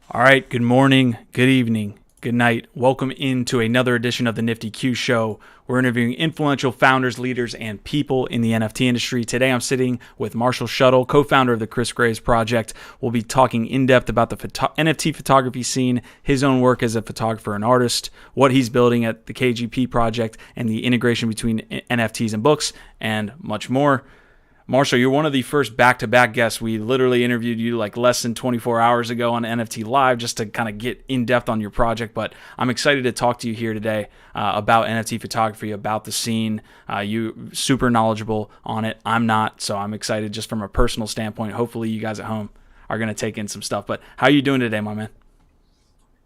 All right, good morning, good evening, good night. Welcome into another edition of the Nifty Q Show. We're interviewing influential founders, leaders, and people in the NFT industry. Today I'm sitting with Marshall Scheuttle, co-founder of the Kris Project. We'll be talking in depth about the NFT photography scene, his own work as a photographer and artist, what he's building at the KGP project, and the integration between NFTs and books, and much more. Marshall, you're one of the first back-to-back guests. We literally interviewed you like less than 24 hours ago on NFT Live just to kind of get in depth on your project. But I'm excited to talk to you here today about NFT photography, about the scene. You super knowledgeable on it. I'm not, so I'm excited just from a personal standpoint. Hopefully you guys at home are going to take in some stuff. But how are you doing today, my man?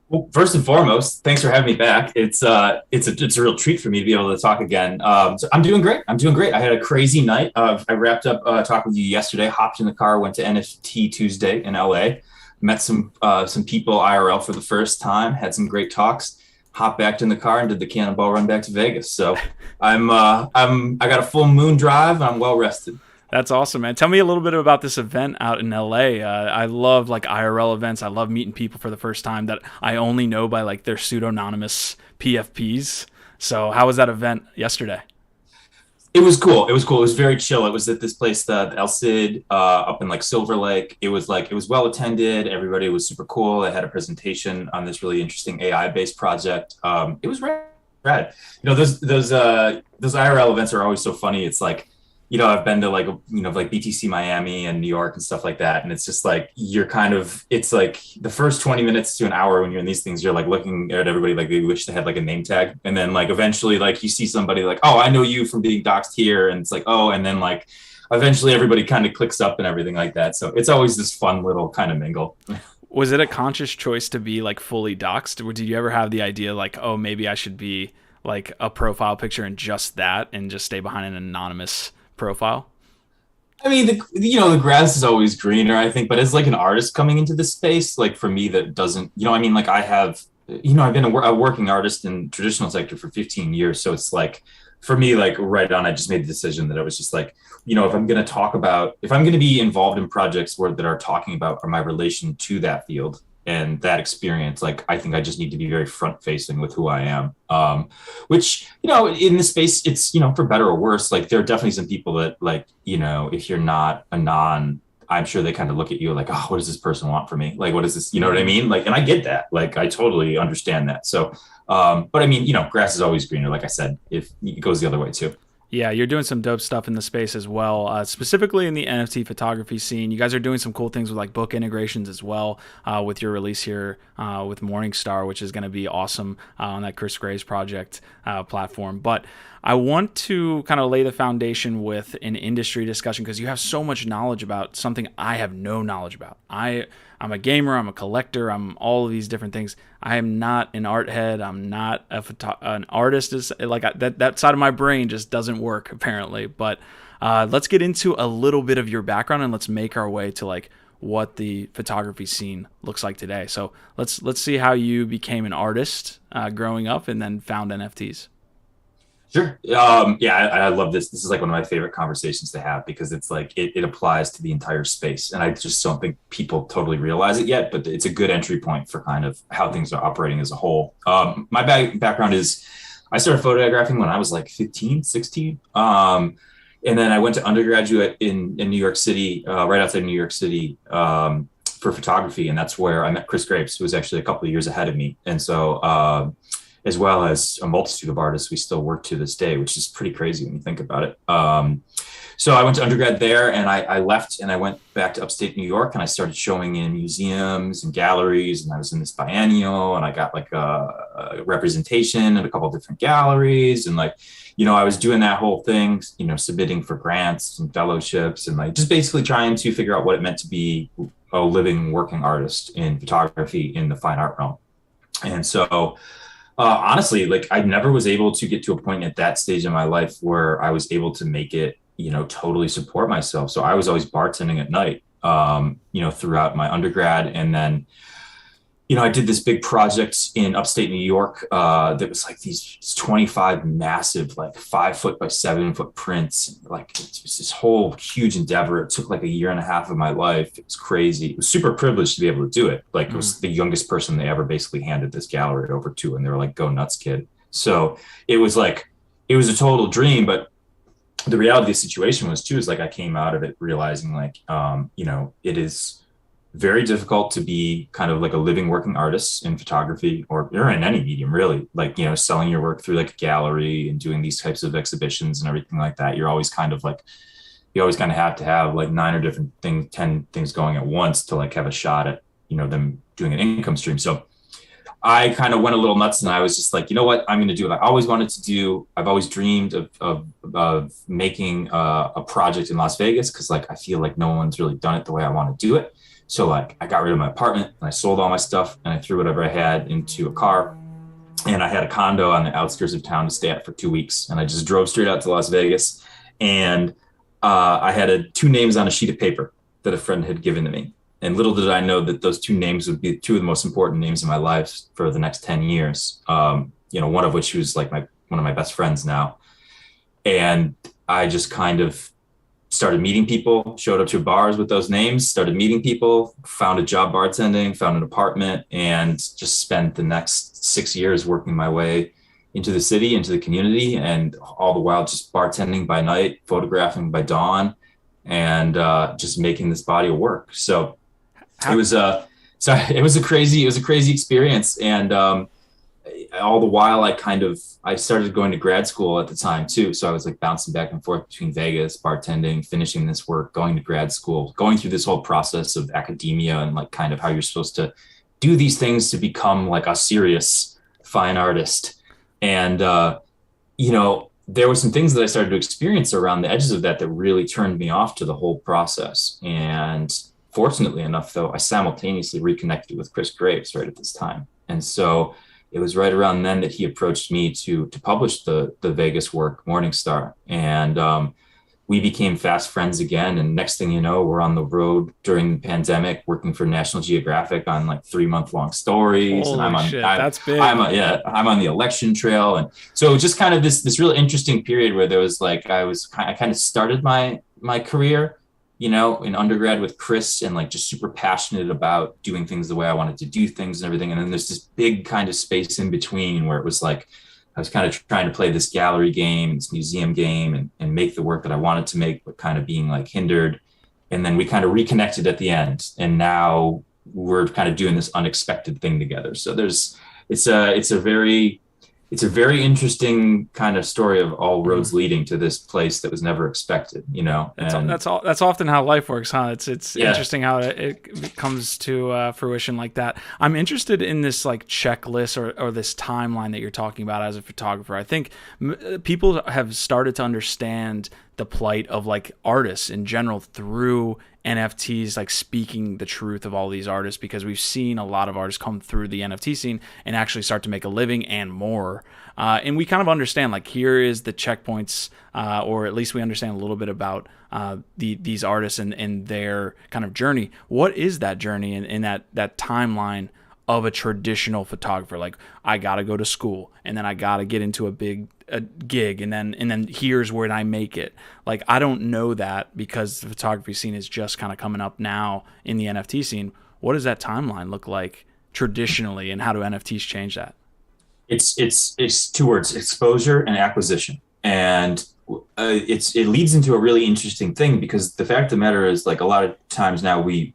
Well, first and foremost, thanks for having me back. It's a real treat for me to be able to talk again. So I'm doing great. I had a crazy night. I wrapped up talking with you yesterday. Hopped in the car, went to NFT Tuesday in LA. Met some people IRL for the first time. Had some great talks. Hopped back in the car and did the cannonball run back to Vegas. So I got a full moon drive. And I'm well rested. That's awesome, man. Tell me a little bit about this event out in LA. I love like IRL events. I love meeting people for the first time that I only know by like their pseudonymous PFPs. So how was that event yesterday? It was cool. It was very chill. It was at this place, the LADZ up in like Silver Lake. It was well attended. Everybody was super cool. I had a presentation on this really interesting AI based project. It was rad. You know, those IRL events are always so funny. It's like, I've been to like BTC Miami and New York and stuff like that. And it's just like, it's like the first 20 minutes to an hour when you're in these things, you're like looking at everybody like they wish they had like a name tag. And then like eventually like you see somebody like, oh, I know you from being doxxed here. And it's like, oh, and then like eventually everybody kind of clicks up and everything like that. So it's always this fun little kind of mingle. Was it a conscious choice to be like fully doxxed? Or did you ever have the idea like, oh, maybe I should be like a profile picture and just that and just stay behind an anonymous profile? I mean, the grass is always greener, I think, but as like an artist coming into this space, like for me, that doesn't, I mean, like I've been a working artist in traditional sector for 15 years. So it's like, for me, like right on, I just made the decision that I was just like, if I'm going to be involved in projects that are talking about my relation to that field, and that experience, like I think I just need to be very front facing with who I am. Which, in this space, it's, for better or worse, like there are definitely some people that like, if you're not a I'm sure they kind of look at you like, oh, what does this person want from me? Like, what is this? You know what I mean? Like, and I get that. Like, I totally understand that. So, but I mean, grass is always greener. Like I said, if it goes the other way too. Yeah, you're doing some dope stuff in the space as well, specifically in the NFT photography scene. You guys are doing some cool things with like book integrations as well with your release here with Morningstar, which is going to be awesome on that Kris project platform. But I want to kind of lay the foundation with an industry discussion because you have so much knowledge about something I have no knowledge about. I'm a gamer, I'm a collector, I'm all of these different things. I am not an art head. I'm not an artist. Is like that side of my brain just doesn't work apparently. But let's get into a little bit of your background and let's make our way to like what the photography scene looks like today. So let's see how you became an artist growing up and then found NFTs. Sure. Yeah, I love this. This is like one of my favorite conversations to have because it's like it applies to the entire space. And I just don't think people totally realize it yet, but it's a good entry point for kind of how things are operating as a whole. My background is I started photographing when I was like 15, 16. And then I went to undergraduate in New York City, right outside New York City, for photography. And that's where I met Kris, who was actually a couple of years ahead of me. And so, as well as a multitude of artists we still work to this day, which is pretty crazy when you think about it. So I went to undergrad there and I left and I went back to upstate New York and I started showing in museums and galleries and I was in this biennial and I got like a representation at a couple of different galleries and like, I was doing that whole thing, submitting for grants and fellowships and like just basically trying to figure out what it meant to be a living working artist in photography in the fine art realm. And so honestly, like I never was able to get to a point at that stage in my life where I was able to make it, totally support myself. So I was always bartending at night, throughout my undergrad. And then I did this big project in upstate New York that was like these 25 massive, like 5 foot by 7 foot prints. Like it was this whole huge endeavor. It took like a year and a half of my life. It was crazy. It was super privileged to be able to do it. Like it was the youngest person they ever basically handed this gallery over to. And they were like, go nuts, kid. So it was a total dream. But the reality of the situation was too, is like I came out of it realizing like, it is very difficult to be kind of like a living working artist in photography or in any medium really, like selling your work through like a gallery and doing these types of exhibitions and everything like that. You always kind of have to have like 10 things going at once to like have a shot at them doing an income stream. So I kind of went a little nuts and I was just like, you know what, I'm going to do what I always wanted to do. I've always dreamed of making a project in Las Vegas because like I feel like no one's really done it the way I want to do it. So like I got rid of my apartment and I sold all my stuff and I threw whatever I had into a car, and I had a condo on the outskirts of town to stay at for 2 weeks. And I just drove straight out to Las Vegas, and I had 2 names on a sheet of paper that a friend had given to me. And little did I know that those 2 names would be 2 of the most important names in my life for the next 10 years. One of which was like one of my best friends now. And I just kind of started meeting people, showed up to bars with those names, started meeting people, found a job bartending, found an apartment, and just spent the next 6 years working my way into the city, into the community, and all the while just bartending by night, photographing by dawn, and just making this body of work. So it was a crazy experience. And all the while I started going to grad school at the time too. So I was like bouncing back and forth between Vegas, bartending, finishing this work, going to grad school, going through this whole process of academia and like kind of how you're supposed to do these things to become like a serious fine artist. And, there were some things that I started to experience around the edges of that really turned me off to the whole process. And fortunately enough, though, I simultaneously reconnected with Kris right at this time. And so it was right around then that he approached me to publish the Vegas work, Morningstar. And we became fast friends again. And next thing you know, we're on the road during the pandemic, working for National Geographic on like 3-month-long stories. Holy and shit, that's big. I'm on the election trail. And so just kind of this real interesting period where there was like, I kind of started my career, in undergrad with Kris, and like just super passionate about doing things the way I wanted to do things and everything. And then there's this big kind of space in between where it was like, I was kind of trying to play this gallery game, this museum game, and make the work that I wanted to make, but kind of being like hindered. And then we kind of reconnected at the end. And now we're kind of doing this unexpected thing together. So it's a very interesting kind of story of all roads leading to this place that was never expected, That's often how life works, huh? It's interesting how it comes to fruition like that. I'm interested in this like checklist or this timeline that you're talking about as a photographer. I think people have started to understand the plight of like artists in general through NFTs, like speaking the truth of all these artists, because we've seen a lot of artists come through the NFT scene and actually start to make a living and more. And we kind of understand like here is the checkpoints, or at least we understand a little bit about these artists and their kind of journey. What is that journey and that timeline of a traditional photographer? Like I got to go to school, and then I got to get into a gig, and then here's where I make it. Like I don't know that because the photography scene is just kind of coming up now in the NFT scene. What does that timeline look like traditionally, and how do NFTs change that? It's 2 words: exposure and acquisition. And it leads into a really interesting thing, because the fact of the matter is, like, a lot of times now we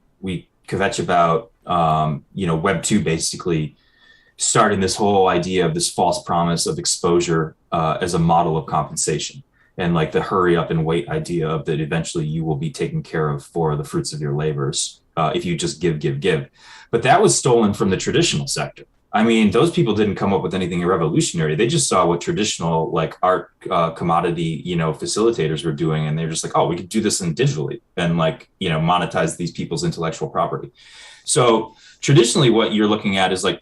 kvetch about Web 2 basically starting this whole idea of this false promise of exposure as a model of compensation, and like the hurry up and wait idea of that eventually you will be taken care of for the fruits of your labors if you just give. But that was stolen from the traditional sector. I mean, those people didn't come up with anything revolutionary. They just saw what traditional like art commodity, facilitators were doing. And they're just like, oh, we could do this digitally and monetize these people's intellectual property. So traditionally what you're looking at is like,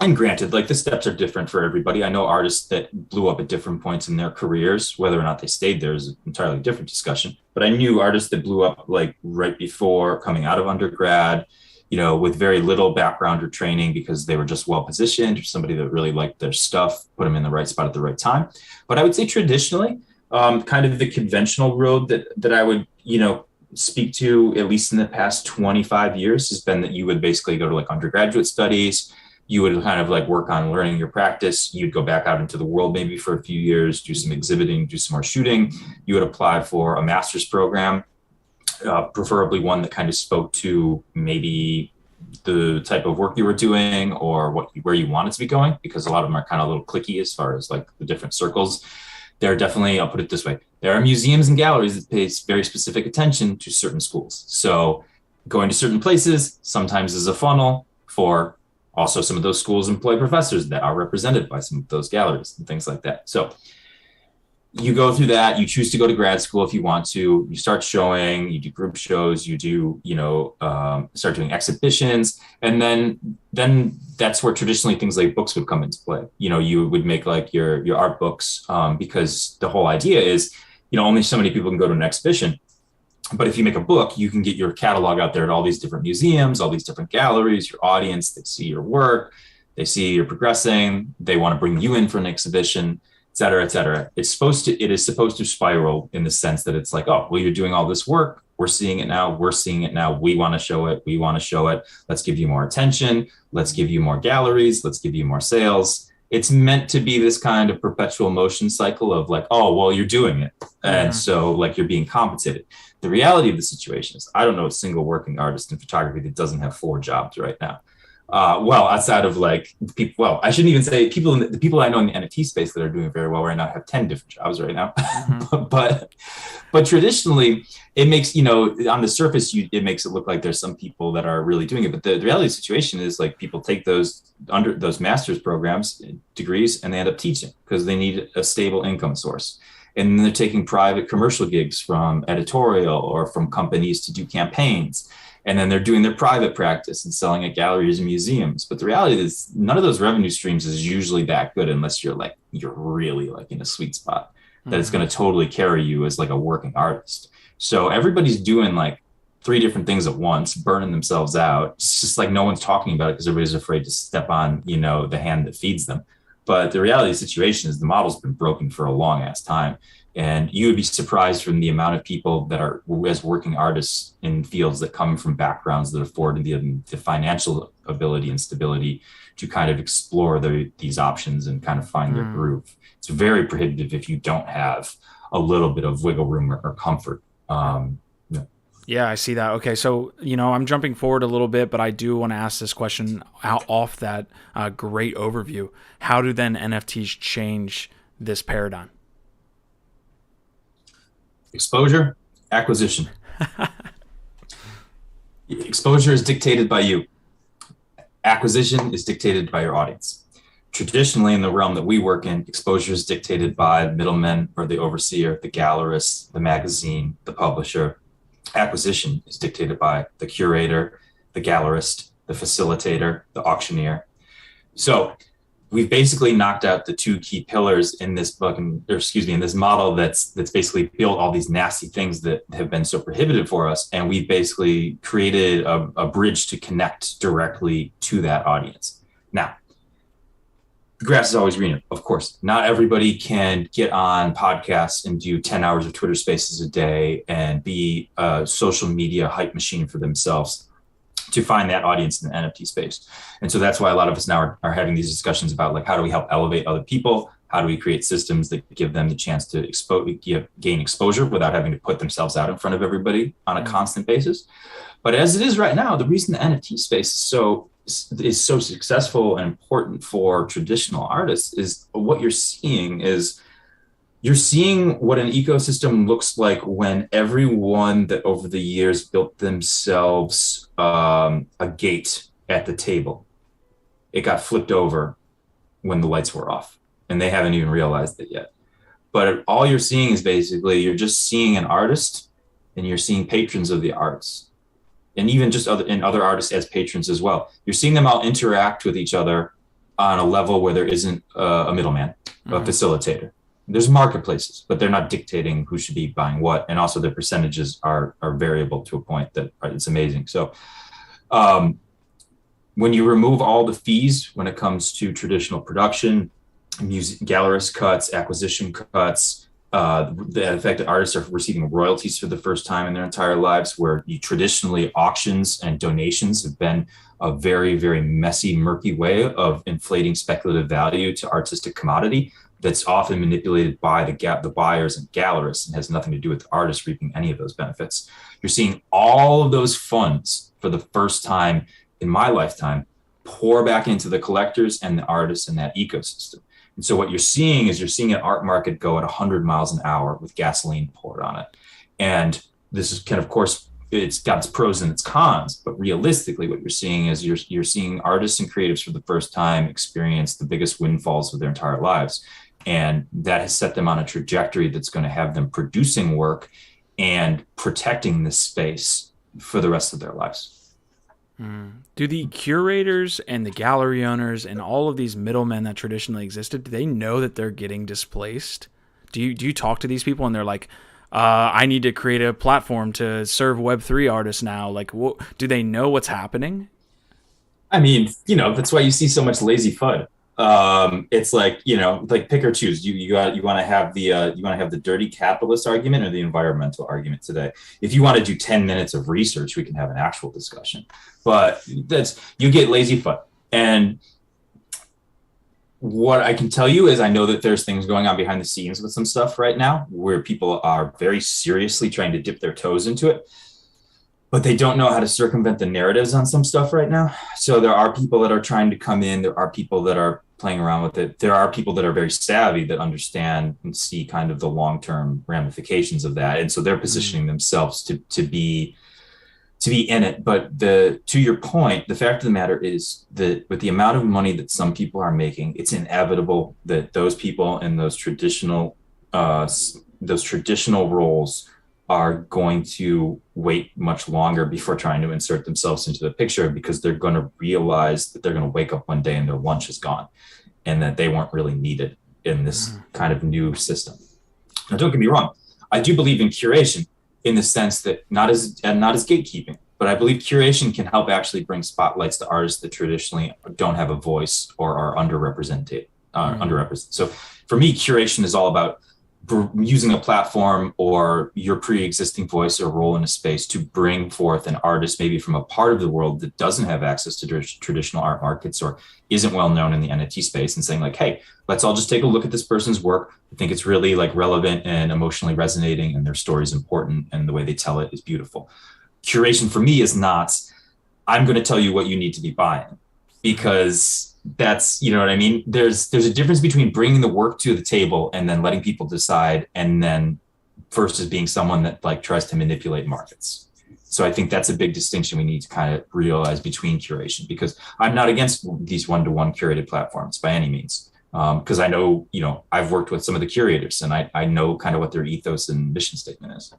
and granted, like the steps are different for everybody. I know artists that blew up at different points in their careers. Whether or not they stayed there is an entirely different discussion. But I knew artists that blew up like right before coming out of undergrad, with very little background or training because they were just well positioned, or somebody that really liked their stuff, put them in the right spot at the right time. But I would say traditionally, kind of the conventional road that I would, speak to, at least in the past 25 years, has been that you would basically go to like undergraduate studies. You would kind of like work on learning your practice. You'd go back out into the world maybe for a few years, do some exhibiting, do some more shooting. You would apply for a master's program, preferably one that kind of spoke to maybe the type of work you were doing or where you wanted to be going, because a lot of them are kind of a little cliquey as far as like the different circles. There are definitely, I'll put it this way, there are museums and galleries that pay very specific attention to certain schools. So going to certain places sometimes is a funnel for also some of those schools employ professors that are represented by some of those galleries and things like that. So you go through that, you choose to go to grad school if you want to, you start showing, you do group shows, you do, start doing exhibitions. And then that's where traditionally things like books would come into play. You would make like your art books, because the whole idea is, only so many people can go to an exhibition. But if you make a book, you can get your catalog out there at all these different museums, all these different galleries, your audience, they see your work, they see you're progressing, they want to bring you in for an exhibition, et cetera, et cetera. It is supposed to spiral in the sense that it's like, oh, well, you're doing all this work. We're seeing it now. We want to show it. Let's give you more attention. Let's give you more galleries. Let's give you more sales. It's meant to be this kind of perpetual motion cycle of like, oh, well, you're doing it. And so like you're being compensated. The reality of the situation is I don't know a single working artist in photography that doesn't have 4 jobs right now. Outside of like people, I shouldn't even say people, the people I know in the NFT space that are doing very well right now have 10 different jobs right now. but traditionally it makes, on the surface, it makes it look like there's some people that are really doing it. But the reality of the situation is like people take those master's programs degrees and they end up teaching because they need a stable income source. And then they're taking private commercial gigs from editorial or from companies to do campaigns. And then they're doing their private practice and selling at galleries and museums. But the reality is none of those revenue streams is usually that good unless you're really like in a sweet spot that it's going to totally carry you as like a working artist. So everybody's doing like 3 different things at once, burning themselves out. It's just like no one's talking about it because everybody's afraid to step on, the hand that feeds them. But the reality of the situation is the model's been broken for a long ass time. And you would be surprised from the amount of people that are as working artists in fields that come from backgrounds that afford the financial ability and stability to kind of explore these options and kind of find their groove. It's very prohibitive if you don't have a little bit of wiggle room or comfort. Yeah, I see that. Okay, so, I'm jumping forward a little bit, but I do want to ask this question off that great overview. How do then NFTs change this paradigm? Exposure, acquisition. Exposure is dictated by you. Acquisition is dictated by your audience. Traditionally, in the realm that we work in, exposure is dictated by the middlemen or the overseer, the gallerist, the magazine, the publisher. Acquisition is dictated by the curator, the gallerist, the facilitator, the auctioneer. So we've basically knocked out the 2 key pillars in this book, in this model that's basically built all these nasty things that have been so prohibitive for us. And we've basically created a bridge to connect directly to that audience. Now, the grass is always greener, of course. Not everybody can get on podcasts and do 10 hours of Twitter spaces a day and be a social media hype machine for themselves to find that audience in the NFT space. And so that's why a lot of us now are having these discussions about like, how do we help elevate other people? How do we create systems that give them the chance to gain exposure without having to put themselves out in front of everybody on a constant basis? But as it is right now, the reason the NFT space is so successful and important for traditional artists is what you're seeing what an ecosystem looks like when everyone that over the years built themselves a gate at the table, it got flipped over when the lights were off and they haven't even realized it yet. But all you're seeing is basically you're just seeing an artist and you're seeing patrons of the arts. And even just other artists as patrons as well. You're seeing them all interact with each other on a level where there isn't a middleman, a facilitator. There's marketplaces, but they're not dictating who should be buying what. And also the percentages are variable to a point that it's amazing. So When you remove all the fees when it comes to traditional production, music, gallerist cuts, acquisition cuts, the fact that artists are receiving royalties for the first time in their entire lives, where traditionally auctions and donations have been a very, very messy, murky way of inflating speculative value to artistic commodity that's often manipulated by the buyers and gallerists and has nothing to do with the artists reaping any of those benefits. You're seeing all of those funds for the first time in my lifetime pour back into the collectors and the artists in that ecosystem. And so what you're seeing is an art market go at 100 miles an hour with gasoline poured on it. And this is of course, it's got its pros and its cons, but realistically what you're seeing is you're seeing artists and creatives for the first time experience the biggest windfalls of their entire lives. And that has set them on a trajectory that's going to have them producing work and protecting this space for the rest of their lives. Do the curators and the gallery owners and all of these middlemen that traditionally existed, do they know that they're getting displaced? Do you talk to these people and they're like, I need to create a platform to serve Web3 artists now? Like, do they know what's happening? I mean, that's why you see so much lazy FUD. It's like, like pick or choose. You want to have the dirty capitalist argument or the environmental argument today. If you want to do 10 minutes of research, we can have an actual discussion. But you get lazy FUD. And what I can tell you is I know that there's things going on behind the scenes with some stuff right now where people are very seriously trying to dip their toes into it, but they don't know how to circumvent the narratives on some stuff right now. So there are people that are trying to come in. There are people that are playing around with it. There are people that are very savvy that understand and see kind of the long-term ramifications of that. And so they're positioning themselves to be in it. But to your point, the fact of the matter is that with the amount of money that some people are making, it's inevitable that those people in those traditional roles are going to wait much longer before trying to insert themselves into the picture, because they're going to realize that they're going to wake up one day and their lunch is gone and that they weren't really needed in this kind of new system. Now, don't get me wrong. I do believe in curation in the sense that not as gatekeeping, but I believe curation can help actually bring spotlights to artists that traditionally don't have a voice or are underrepresented. So for me, curation is all about using a platform or your pre-existing voice or role in a space to bring forth an artist maybe from a part of the world that doesn't have access to traditional art markets or isn't well known in the NFT space, and saying like, hey, let's all just take a look at this person's work. I think it's really like relevant and emotionally resonating, and their story is important and the way they tell it is beautiful. Curation for me is not, I'm going to tell you what you need to be buying, because that's, you know what I mean? There's a difference between bringing the work to the table and then letting people decide, and then versus being someone that like tries to manipulate markets. So I think that's a big distinction we need to kind of realize between curation, because I'm not against these one-to-one curated platforms by any means. Because I know, I've worked with some of the curators, and I know kind of what their ethos and mission statement is.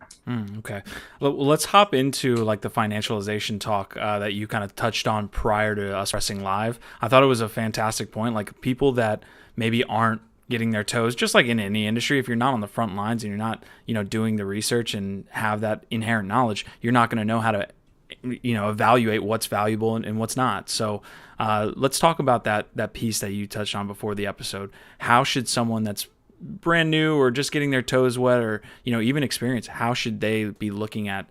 Okay. Well, let's hop into like the financialization talk that you kind of touched on prior to us pressing live. I thought it was a fantastic point. Like people that maybe aren't getting their toes, just like in any industry, if you're not on the front lines and you're not, doing the research and have that inherent knowledge, you're not going to know how to, evaluate what's valuable and what's not. So let's talk about that piece that you touched on before the episode. How should someone that's brand new or just getting their toes wet or, even experienced, how should they be looking at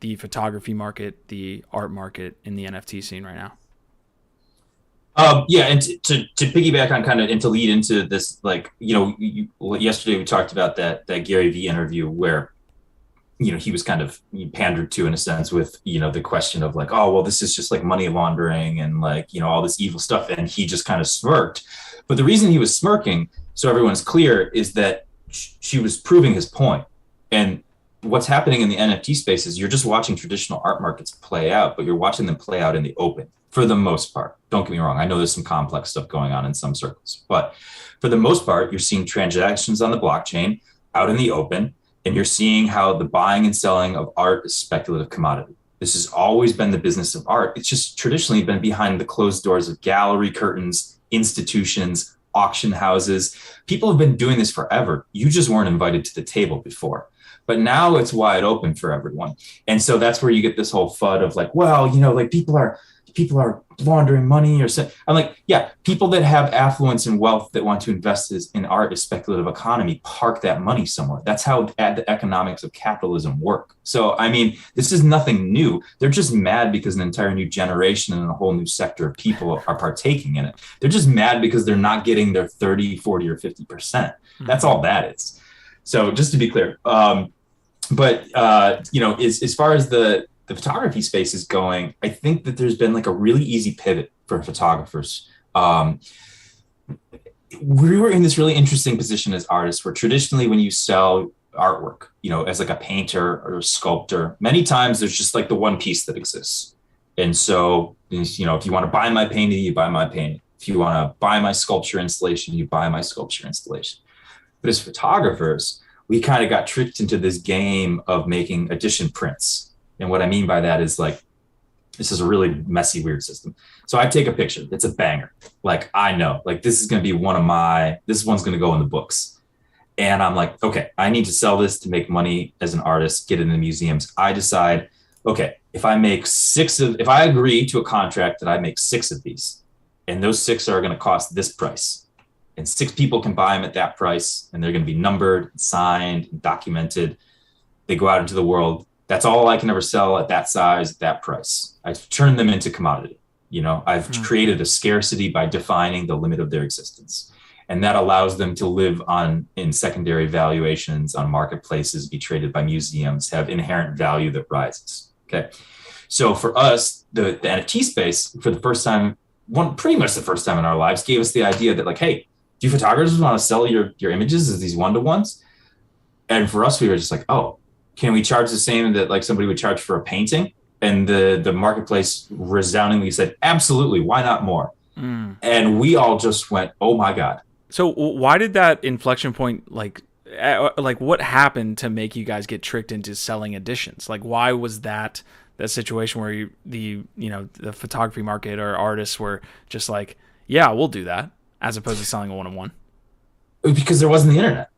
the photography market, the art market in the NFT scene right now? And to piggyback on kind of, and to lead into this, like, yesterday we talked about that Gary Vee interview where, he was kind of pandered to in a sense with, the question of like, oh, well, this is just like money laundering and like, all this evil stuff. And he just kind of smirked. But the reason he was smirking, so everyone's clear, is that she was proving his point. And what's happening in the NFT space is you're just watching traditional art markets play out, but you're watching them play out in the open for the most part. Don't get me wrong. I know there's some complex stuff going on in some circles, but for the most part, you're seeing transactions on the blockchain out in the open. And you're seeing how the buying and selling of art is speculative commodity. This has always been the business of art. It's just traditionally been behind the closed doors of gallery curtains, institutions, auction houses. People have been doing this forever. You just weren't invited to the table before. But now it's wide open for everyone. And so that's where you get this whole FUD of like, well, like people are laundering money or so. I'm like, yeah, people that have affluence and wealth that want to invest in art as speculative economy, park that money somewhere. That's how the economics of capitalism work. So, I mean, this is nothing new. They're just mad because an entire new generation and a whole new sector of people are partaking in it. They're just mad because they're not getting their 30, 40, or 50%. That's all that is. So just to be clear, as far as the photography space is going, I think that there's been like a really easy pivot for photographers. We were in this really interesting position as artists where traditionally when you sell artwork, as like a painter or a sculptor, many times there's just like the one piece that exists. And so, if you want to buy my painting, you buy my painting. If you want to buy my sculpture installation, you buy my sculpture installation. But as photographers, we kind of got tricked into this game of making edition prints. And what I mean by that is like, this is a really messy, weird system. So I take a picture. It's a banger. Like, I know, like, this is going to be this one's going to go in the books. And I'm like, okay, I need to sell this to make money as an artist, get it in the museums. I decide, okay, if I agree to a contract that I make 6 of these, and those 6 are going to cost this price, and 6 people can buy them at that price, and they're going to be numbered, signed, and documented. They go out into the world. That's all I can ever sell at that size, at that price. I've turned them into commodity. I've created a scarcity by defining the limit of their existence. And that allows them to live in secondary valuations on marketplaces, be traded by museums, have inherent value that rises. Okay. So for us, the NFT space, for the first time, pretty much the first time in our lives, gave us the idea that like, hey, do photographers want to sell your images as these one-to-ones? And for us, we were just like, oh, can we charge the same that like somebody would charge for a painting? And the marketplace resoundingly said, absolutely, why not more? And we all just went, oh my God. So why did that inflection point, like what happened to make you guys get tricked into selling editions? Like, why was that situation where the photography market or artists were just like, yeah, we'll do that, as opposed to selling a one-on-one? Because there wasn't the internet.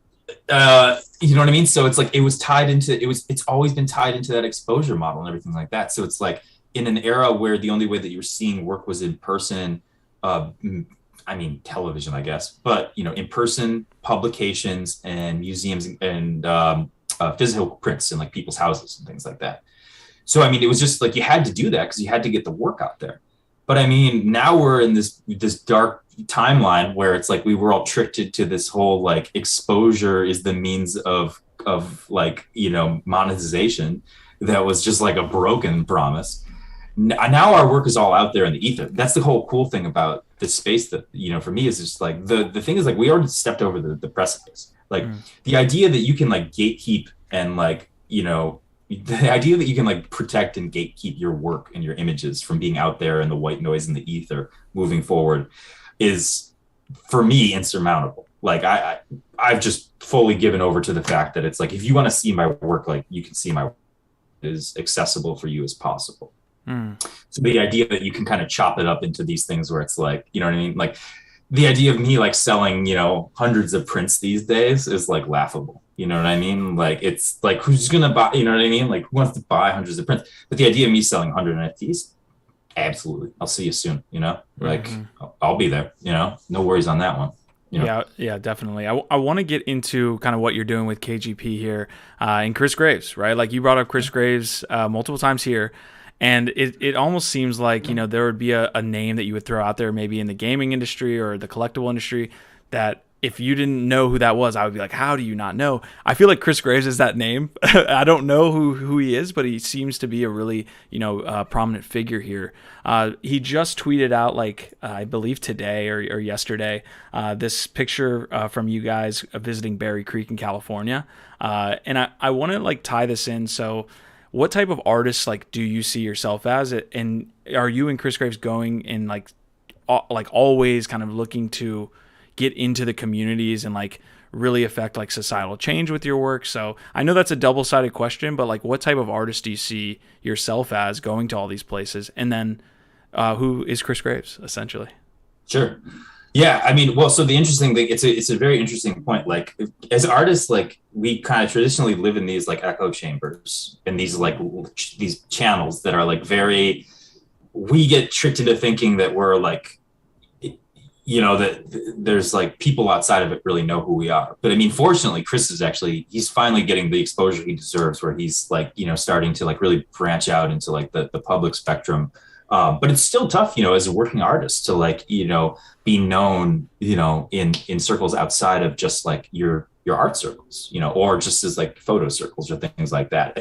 You know what I mean? So it's like, it's always been tied into that exposure model and everything like that. So it's like in an era where the only way that you were seeing work was in person, television, I guess, but in person publications and museums and physical prints in like people's houses and things like that. So, it was just like, you had to do that because you had to get the work out there. But now we're in this dark timeline where it's like we were all tricked into this whole like exposure is the means of like monetization that was just like a broken promise. Now our work is all out there in the ether. That's the whole cool thing about this space that for me is just like the thing is like we already stepped over the precipice. Like the idea that you can like gatekeep and like the idea that you can like protect and gatekeep your work and your images from being out there in the white noise in the ether moving forward is for me insurmountable. Like I've just fully given over to the fact that it's like, if you want to see my work, like you can see my work as accessible for you as possible. So the idea that you can kind of chop it up into these things where it's like, you know what I mean? Like the idea of me like selling, hundreds of prints these days is like laughable. You know what I mean? Like, it's like, who's going to buy, you know what I mean? Like, who wants to buy hundreds of prints? But the idea of me selling 100 NFTs, absolutely. I'll see you soon, like I'll be there, no worries on that one. Yeah, definitely. I want to get into kind of what you're doing with KGP here and Kris Graves, right? Like you brought up Kris Graves multiple times here. And it almost seems like, there would be a name that you would throw out there maybe in the gaming industry or the collectible industry that if you didn't know who that was, I would be like, how do you not know? I feel like Kris Graves is that name. I don't know who he is, but he seems to be a really, prominent figure here. He just tweeted out, like, I believe today or yesterday, this picture from you guys visiting Berry Creek in California. And I want to like tie this in. So what type of artists like do you see yourself as? And are you and Kris Graves going in like always kind of looking to get into the communities and like really affect like societal change with your work? So I know that's a double-sided question, but like what type of artist do you see yourself as going to all these places? And then who is Kris Graves essentially? Sure. Yeah, I mean, well, so the interesting thing, it's a very interesting point. Like as artists, like we kind of traditionally live in these like echo chambers and these like these channels that are like very, we get tricked into thinking that we're like, that there's like people outside of it really know who we are. But I mean, fortunately, Kris is actually, he's finally getting the exposure he deserves, where he's like, starting to like really branch out into like the public spectrum. But it's still tough, as a working artist to like, be known, in circles outside of just like your art circles, or just as like photo circles or things like that.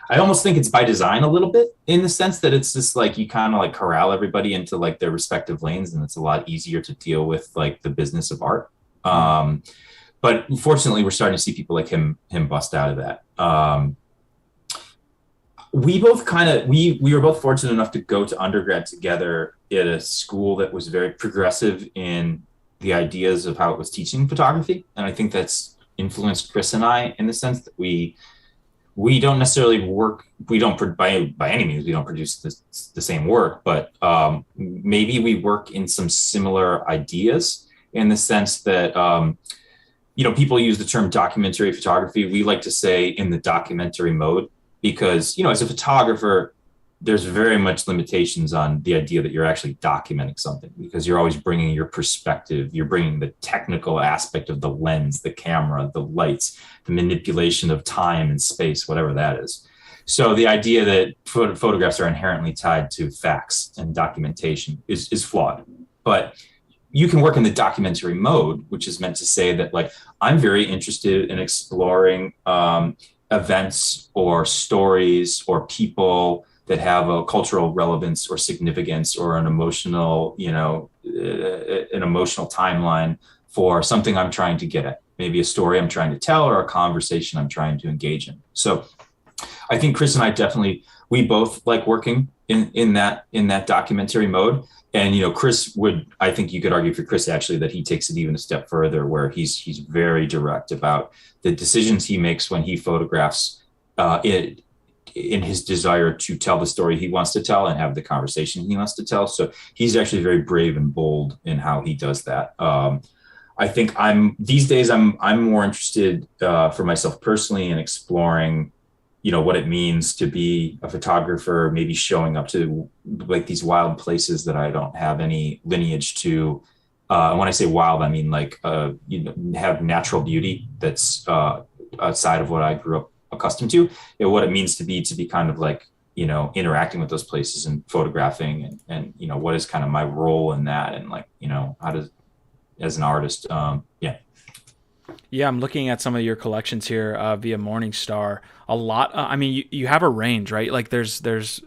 I almost think it's by design a little bit, in the sense that it's just like you kind of like corral everybody into like their respective lanes, and it's a lot easier to deal with like the business of art. But fortunately, we're starting to see people like him bust out of that. We both we were both fortunate enough to go to undergrad together at a school that was very progressive in the ideas of how it was teaching photography, and I think that's influenced Kris and I, in the sense that we don't necessarily work, we don't, by any means, we don't produce the same work, but maybe we work in some similar ideas, in the sense that, people use the term documentary photography. We like to say in the documentary mode, because, as a photographer, there's very much limitations on the idea that you're actually documenting something, because you're always bringing your perspective, you're bringing the technical aspect of the lens, the camera, the lights, the manipulation of time and space, whatever that is. So the idea that photographs are inherently tied to facts and documentation is flawed. But you can work in the documentary mode, which is meant to say that, like, I'm very interested in exploring events or stories or people that have a cultural relevance or significance, or an emotional, an emotional timeline for something I'm trying to get at, maybe a story I'm trying to tell, or a conversation I'm trying to engage in. So I think Kris and I we both like working in that documentary mode. And, Kris I think you could argue for Kris actually that he takes it even a step further, where he's very direct about the decisions he makes when he photographs, in his desire to tell the story he wants to tell and have the conversation he wants to tell. So he's actually very brave and bold in how he does that. I think these days I'm more interested for myself personally in exploring, what it means to be a photographer, maybe showing up to like these wild places that I don't have any lineage to. When I say wild, I mean like, have natural beauty that's outside of what I grew up accustomed to, what it means to be kind of like, interacting with those places and photographing, and what is kind of my role in that, and like, how does, as an artist, Yeah, I'm looking at some of your collections here via Morningstar. A lot. I mean, you have a range, right? Like there's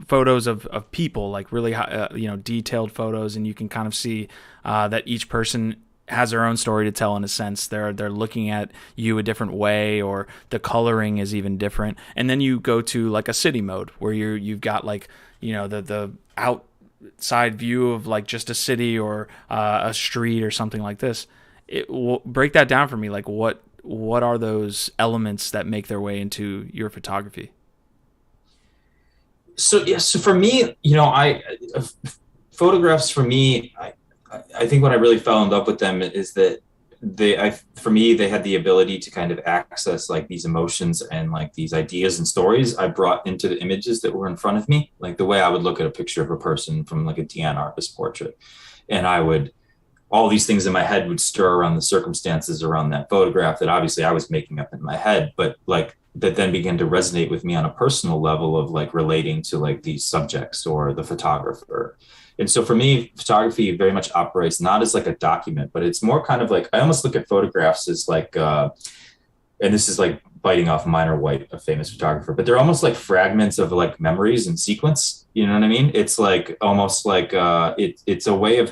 photos of people, like really high, detailed photos, and you can kind of see that each person has their own story to tell. In a sense, they're looking at you a different way, or the coloring is even different. And then you go to like a city mode, where you've got like the outside view of like just a city or a street or something like this. It will break that down for me. Like what are those elements that make their way into your photography? So for me, photographs for me, I think when I really fell in love with them is that they had the ability to kind of access like these emotions and like these ideas and stories I brought into the images that were in front of me. Like the way I would look at a picture of a person from like a Dean Arpist portrait, and all these things in my head would stir around the circumstances around that photograph that obviously I was making up in my head, but like that then began to resonate with me on a personal level of like relating to like these subjects or the photographer. And so for me, photography very much operates not as like a document, but it's more kind of like, I almost look at photographs as like, and this is like biting off Minor White, a famous photographer, but they're almost like fragments of like memories and sequence. You know what I mean? It's like almost like it's a way of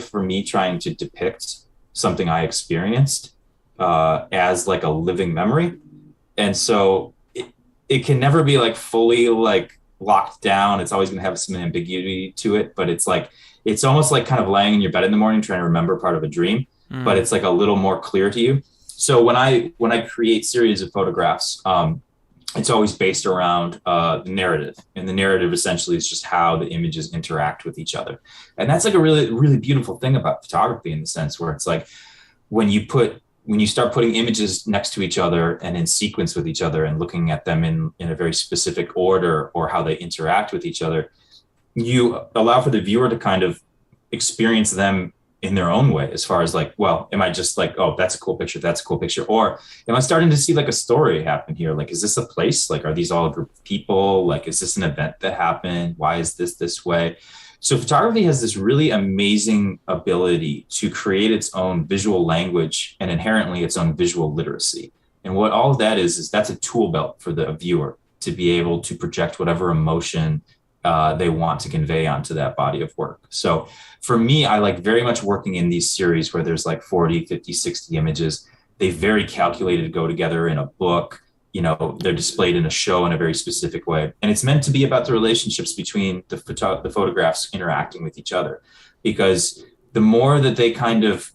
for me trying to depict something I experienced as like a living memory. And so it can never be like fully like locked down. It's always going to have some ambiguity to it, but it's almost like kind of laying in your bed in the morning trying to remember part of a dream, but it's like a little more clear to you. So when I create series of photographs, it's always based around the narrative, and the narrative essentially is just how the images interact with each other. And that's like a really, really beautiful thing about photography, in the sense where it's like when you start putting images next to each other and in sequence with each other and looking at them in a very specific order, or how they interact with each other, you allow for the viewer to kind of experience them in their own way, as far as like, well, am I just like, oh, that's a cool picture, that's a cool picture, or am I starting to see like a story happen here? Like, is this a place? Like, are these all a group of people? Like, is this an event that happened? Why is this way? So photography has this really amazing ability to create its own visual language and inherently its own visual literacy. And what all of that is that's a tool belt for the viewer to be able to project whatever emotion they want to convey onto that body of work. So for me, I like very much working in these series where there's like 40, 50, 60 images. They very calculated to go together in a book. You know, they're displayed in a show in a very specific way. And it's meant to be about the relationships between the photographs interacting with each other. Because the more that they kind of,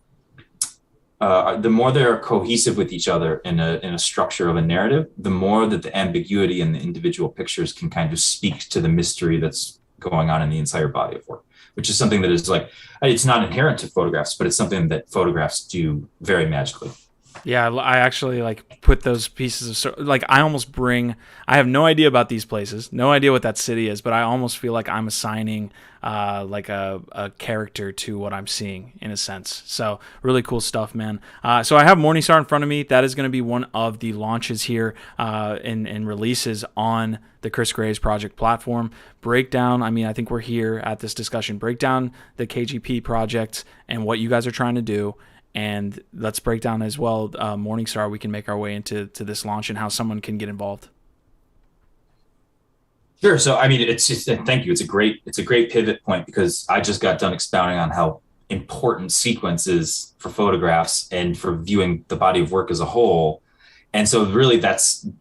the more they're cohesive with each other in a structure of a narrative, the more that the ambiguity in the individual pictures can kind of speak to the mystery that's going on in the entire body of work, which is something that is like, it's not inherent to photographs, but it's something that photographs do very magically. Yeah, I actually like put those pieces of like I have no idea about these places, no idea what that city is, but I almost feel like I'm assigning like a character to what I'm seeing in a sense. So really cool stuff, man. So I have Morningstar in front of me. That is going to be one of the launches here and releases on the Kris Gray's project platform. Breakdown, I mean, I think we're here at this discussion. Break down the KGP project and what you guys are trying to do. And let's break down as well Morningstar. We can make our way into this launch and how someone can get involved. Sure. So I mean, it's just thank you. It's a great pivot point, because I just got done expounding on how important sequence is for photographs and for viewing the body of work as a whole. And so really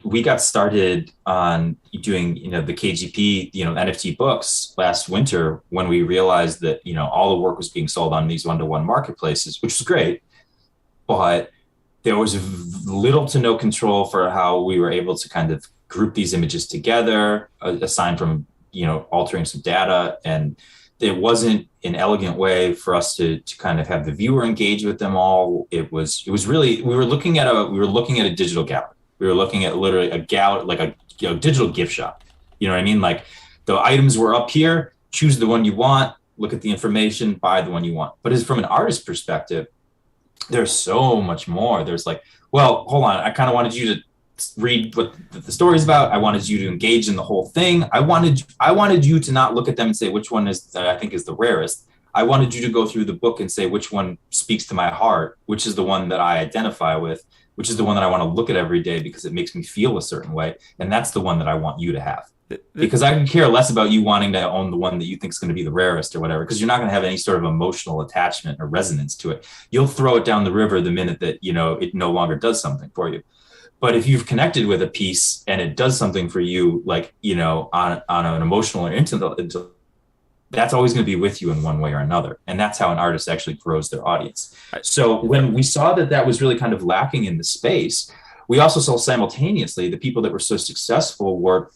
we got started on doing, the KGP, NFT books last winter, when we realized that, all the work was being sold on these one-to-one marketplaces, which was great, but there was little to no control for how we were able to kind of group these images together, aside from, altering some data. And it wasn't an elegant way for us to kind of have the viewer engage with them all. It was really, we were looking at a digital gallery. We were looking at literally a gallery, like a digital gift shop. You know what I mean? Like the items were up here, choose the one you want, look at the information, buy the one you want. But as from an artist perspective, there's so much more. There's like, well, hold on. I kind of wanted you to read what the story's about. I wanted you to engage in the whole thing. I wanted you to not look at them and say which one is that I think is the rarest. I wanted you to go through the book and say which one speaks to my heart, which is the one that I identify with, which is the one that I want to look at every day because it makes me feel a certain way. And that's the one that I want you to have. Because I can care less about you wanting to own the one that you think is going to be the rarest or whatever, because you're not going to have any sort of emotional attachment or resonance to it. You'll throw it down the river the minute that, it no longer does something for you. But if you've connected with a piece and it does something for you, like, on an emotional or intellectual, that's always going to be with you in one way or another. And that's how an artist actually grows their audience. So when we saw that was really kind of lacking in the space, we also saw simultaneously the people that were so successful were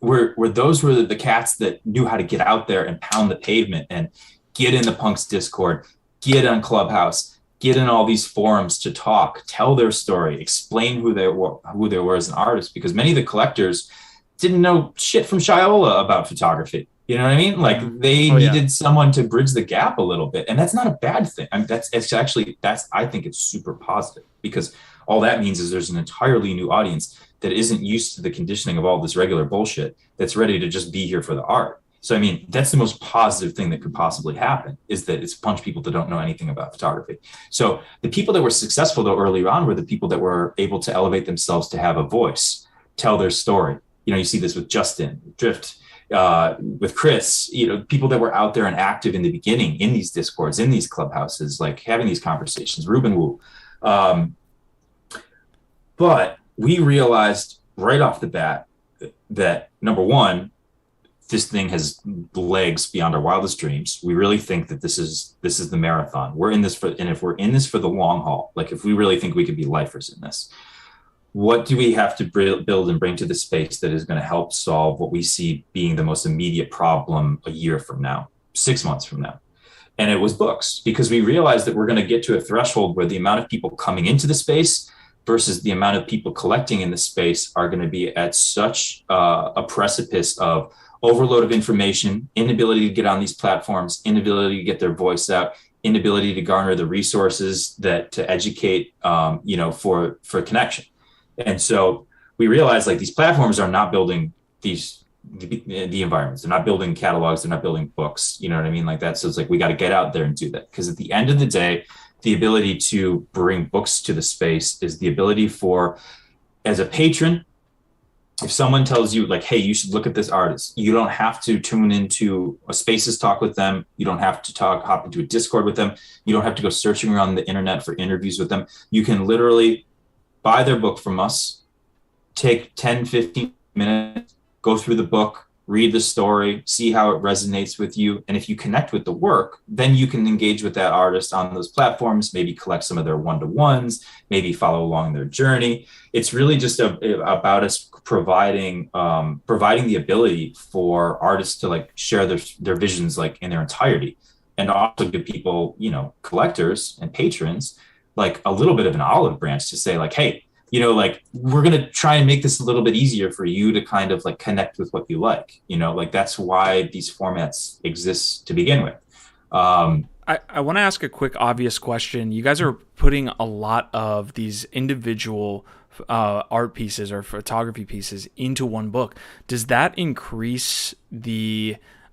the cats that knew how to get out there and pound the pavement and get in the punks Discord, get on Clubhouse, get in all these forums to talk, tell their story, explain who they were as an artist, because many of the collectors didn't know shit from Scheuttle about photography. You know what I mean? Like they needed someone to bridge the gap a little bit. And that's not a bad thing. I mean, I think it's super positive, because all that means is there's an entirely new audience that isn't used to the conditioning of all this regular bullshit, that's ready to just be here for the art. So, I mean, that's the most positive thing that could possibly happen, is that it's a bunch of people that don't know anything about photography. So the people that were successful though early on were the people that were able to elevate themselves to have a voice, tell their story. You see this with Justin, Drift, with Kris, people that were out there and active in the beginning in these Discords, in these clubhouses, like having these conversations, Ruben Wu. But we realized right off the bat that, number one, this thing has legs beyond our wildest dreams. We really think that this is the marathon. We're in this and if we're in this for the long haul, like if we really think we could be lifers in this, what do we have to build and bring to the space that is going to help solve what we see being the most immediate problem a year from now, 6 months from now? And it was books, because we realized that we're going to get to a threshold where the amount of people coming into the space versus the amount of people collecting in the space are going to be at such a precipice of overload of information, inability to get on these platforms, inability to get their voice out, inability to garner the resources that to educate, for connection. And so we realized like these platforms are not building the environments. They're not building catalogs. They're not building books. You know what I mean? Like that. So it's like, we got to get out there and do that. Because at the end of the day, the ability to bring books to the space is the ability for, as a patron, if someone tells you like, hey, you should look at this artist, you don't have to tune into a Spaces talk with them. You don't have to hop into a Discord with them. You don't have to go searching around the internet for interviews with them. You can literally buy their book from us, take 10, 15 minutes, go through the book, read the story, see how it resonates with you. And if you connect with the work, then you can engage with that artist on those platforms, maybe collect some of their one-to-ones, maybe follow along their journey. It's really just about us providing the ability for artists to like share their visions like in their entirety, and also give people, collectors and patrons, like a little bit of an olive branch to say like, hey, like we're going to try and make this a little bit easier for you to kind of like connect with what you like, like that's why these formats exist to begin with. I want to ask a quick obvious question. You guys are putting a lot of these individual art pieces or photography pieces into one book. Does that increase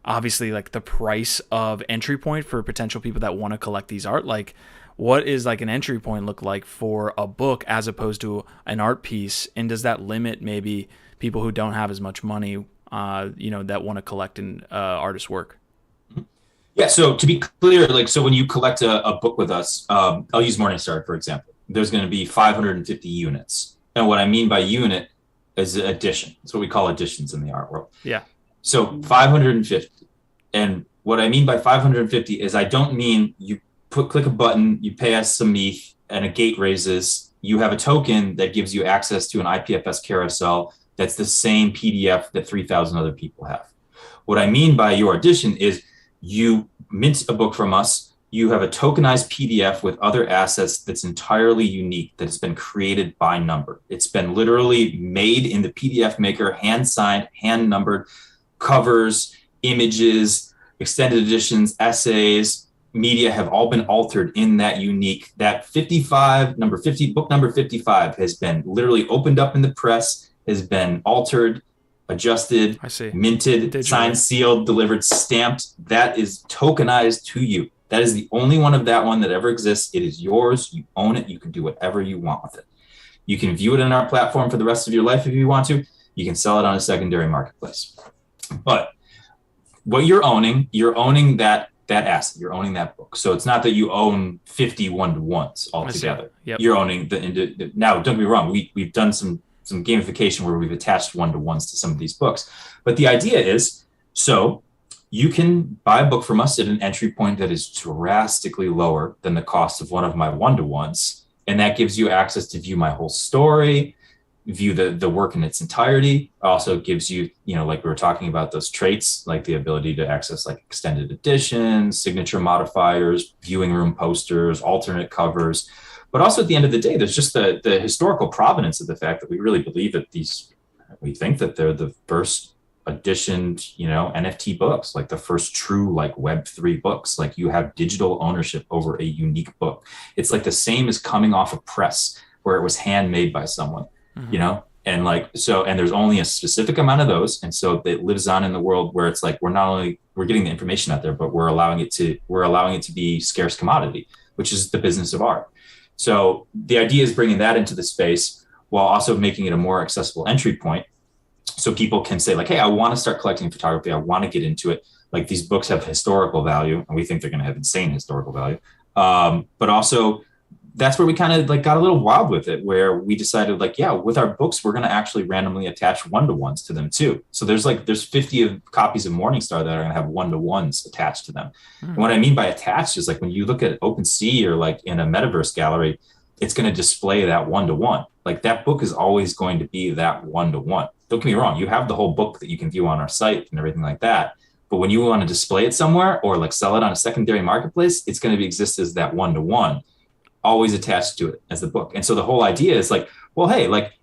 obviously like the price of entry point for potential people that want to collect these art? Like, what is like an entry point look like for a book as opposed to an art piece? And does that limit maybe people who don't have as much money, that want to collect an artist's work? Yeah. So to be clear, like, so when you collect a book with us, I'll use Morningstar, for example, there's going to be 550 units. And what I mean by unit is edition. That's what we call editions in the art world. Yeah. So 550. And what I mean by 550 is I don't mean you click a button, you pay us some ETH, and a gate raises. You have a token that gives you access to an IPFS carousel that's the same PDF that 3,000 other people have. What I mean by your edition is you mint a book from us, you have a tokenized PDF with other assets that's entirely unique, that has been created by number. It's been literally made in the PDF maker, hand signed, hand numbered, covers, images, extended editions, essays, media have all been altered in that unique, that 55, number 50, book number 55 has been literally opened up in the press, has been altered, adjusted, minted, digitally, signed, sealed, delivered, stamped. That is tokenized to you. That is the only one of that one that ever exists. It is yours. You own it. You can do whatever you want with it. You can view it in our platform for the rest of your life if you want to. You can sell it on a secondary marketplace. But what you're owning that asset, you're owning that book. So it's not that you own 50 one-to-ones altogether. Yep. You're owning now, don't get me wrong, we've done some gamification where we've attached one-to-ones to some of these books. But the idea is, so you can buy a book from us at an entry point that is drastically lower than the cost of one of my one-to-ones. And that gives you access to view my whole story, view the work in its entirety. Also gives you, like we were talking about, those traits, like the ability to access like extended editions, signature modifiers, viewing room posters, alternate covers. But also at the end of the day, there's just the historical provenance of the fact that we really believe that we think that they're the first edition, NFT books, like the first true like Web3 books. Like you have digital ownership over a unique book. It's like the same as coming off a press where it was handmade by someone. Mm-hmm. And like, so, and there's only a specific amount of those. And so it lives on in the world where it's like, we're getting the information out there, but we're allowing it to be scarce commodity, which is the business of art. So the idea is bringing that into the space while also making it a more accessible entry point. So people can say like, hey, I want to start collecting photography. I want to get into it. Like these books have historical value and we think they're going to have insane historical value. But also that's where we kind of like got a little wild with it, where we decided like, yeah, with our books, we're going to actually randomly attach one-to-ones to them too. So there's 50 copies of Morningstar that are going to have one-to-ones attached to them. Mm. And what I mean by attached is like when you look at OpenSea or like in a metaverse gallery, it's going to display that one-to-one. Like that book is always going to be that one-to-one. Don't get me wrong. You have the whole book that you can view on our site and everything like that. But when you want to display it somewhere or like sell it on a secondary marketplace, it's going to exist as that one-to-one, always attached to it as the book. And so the whole idea is like, well, hey, like,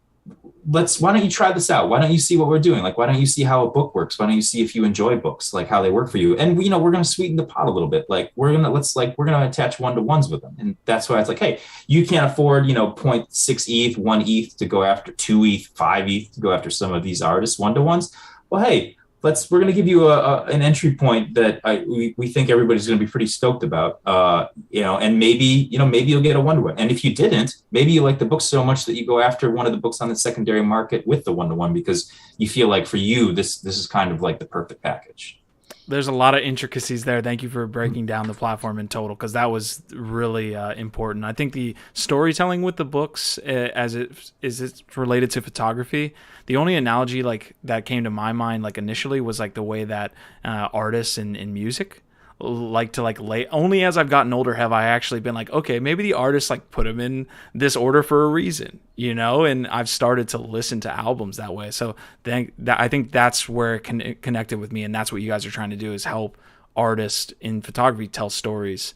why don't you try this out? Why don't you see what we're doing? Like, why don't you see how a book works? Why don't you see if you enjoy books, like how they work for you? And we're going to sweeten the pot a little bit. Like we're going to attach one-to-ones with them. And that's why it's like, hey, you can't afford, 0.6 ETH, 1 ETH to go after 2 ETH, 5 ETH to go after some of these artists one-to-ones. Well, hey, we're going to give you an entry point that we think everybody's going to be pretty stoked about, and maybe you'll get a one-to-one. And if you didn't, maybe you like the book so much that you go after one of the books on the secondary market with the one-to-one because you feel like for you, this is kind of like the perfect package. There's a lot of intricacies there. Thank you for breaking down the platform in total, because that was really important. I think the storytelling with the books, as it's related to photography, the only analogy like that came to my mind like initially was like the way that artists in music like to like lay. Only as I've gotten older have I actually been like, okay, maybe the artists like put them in this order for a reason, and I've started to listen to albums that way. So I think that's where it connected with me, and that's what you guys are trying to do, is help artists in photography tell stories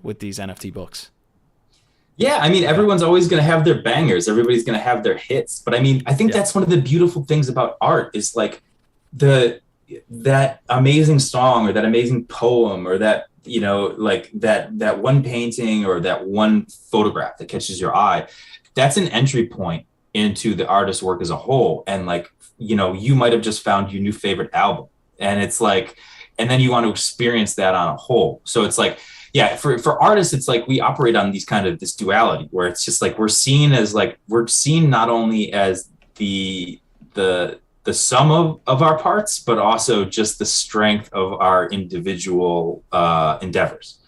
with these NFT books. Yeah, I mean, everyone's always going to have their bangers. Everybody's going to have their hits. But I mean, I think that's one of the beautiful things about art is like that amazing song or that amazing poem or that, like that one painting or that one photograph that catches your eye. That's an entry point into the artist's work as a whole. And like, you might have just found your new favorite album, and it's like, and then you want to experience that on a whole. So it's like, yeah, for artists, it's like we operate on these kind of this duality where it's just like we're seen not only as the sum of our parts, but also just the strength of our individual endeavors.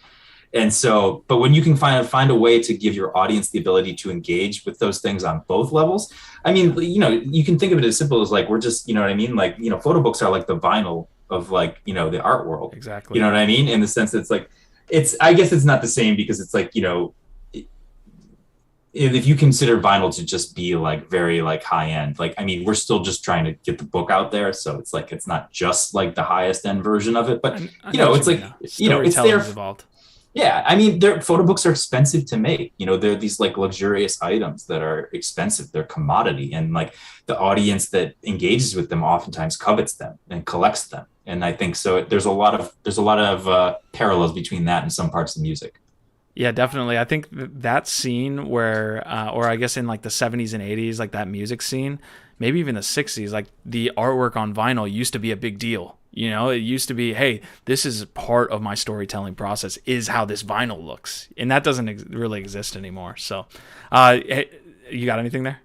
And so, but when you can find a way to give your audience the ability to engage with those things on both levels, I mean, you can think of it as simple as like, we're just, what I mean? Like, photo books are like the vinyl of like, the art world. Exactly. You know what I mean? In the sense that it's like, I guess it's not the same because it's like, if you consider vinyl to just be like very like high end, like, I mean, we're still just trying to get the book out there. So it's like, it's not just like the highest end version of it, but it's like, it's there. Involved. Yeah. I mean, photo books are expensive to make, they're these like luxurious items that are expensive. They're commodity. And like the audience that engages with them oftentimes covets them and collects them. And I think so there's a lot of parallels between that and some parts of music. Yeah, definitely. I think that scene where, or I guess in like the 70s and 80s, like that music scene, maybe even the 60s, like the artwork on vinyl used to be a big deal. It used to be, hey, this is part of my storytelling process, is how this vinyl looks. And that doesn't really exist anymore. So you got anything there?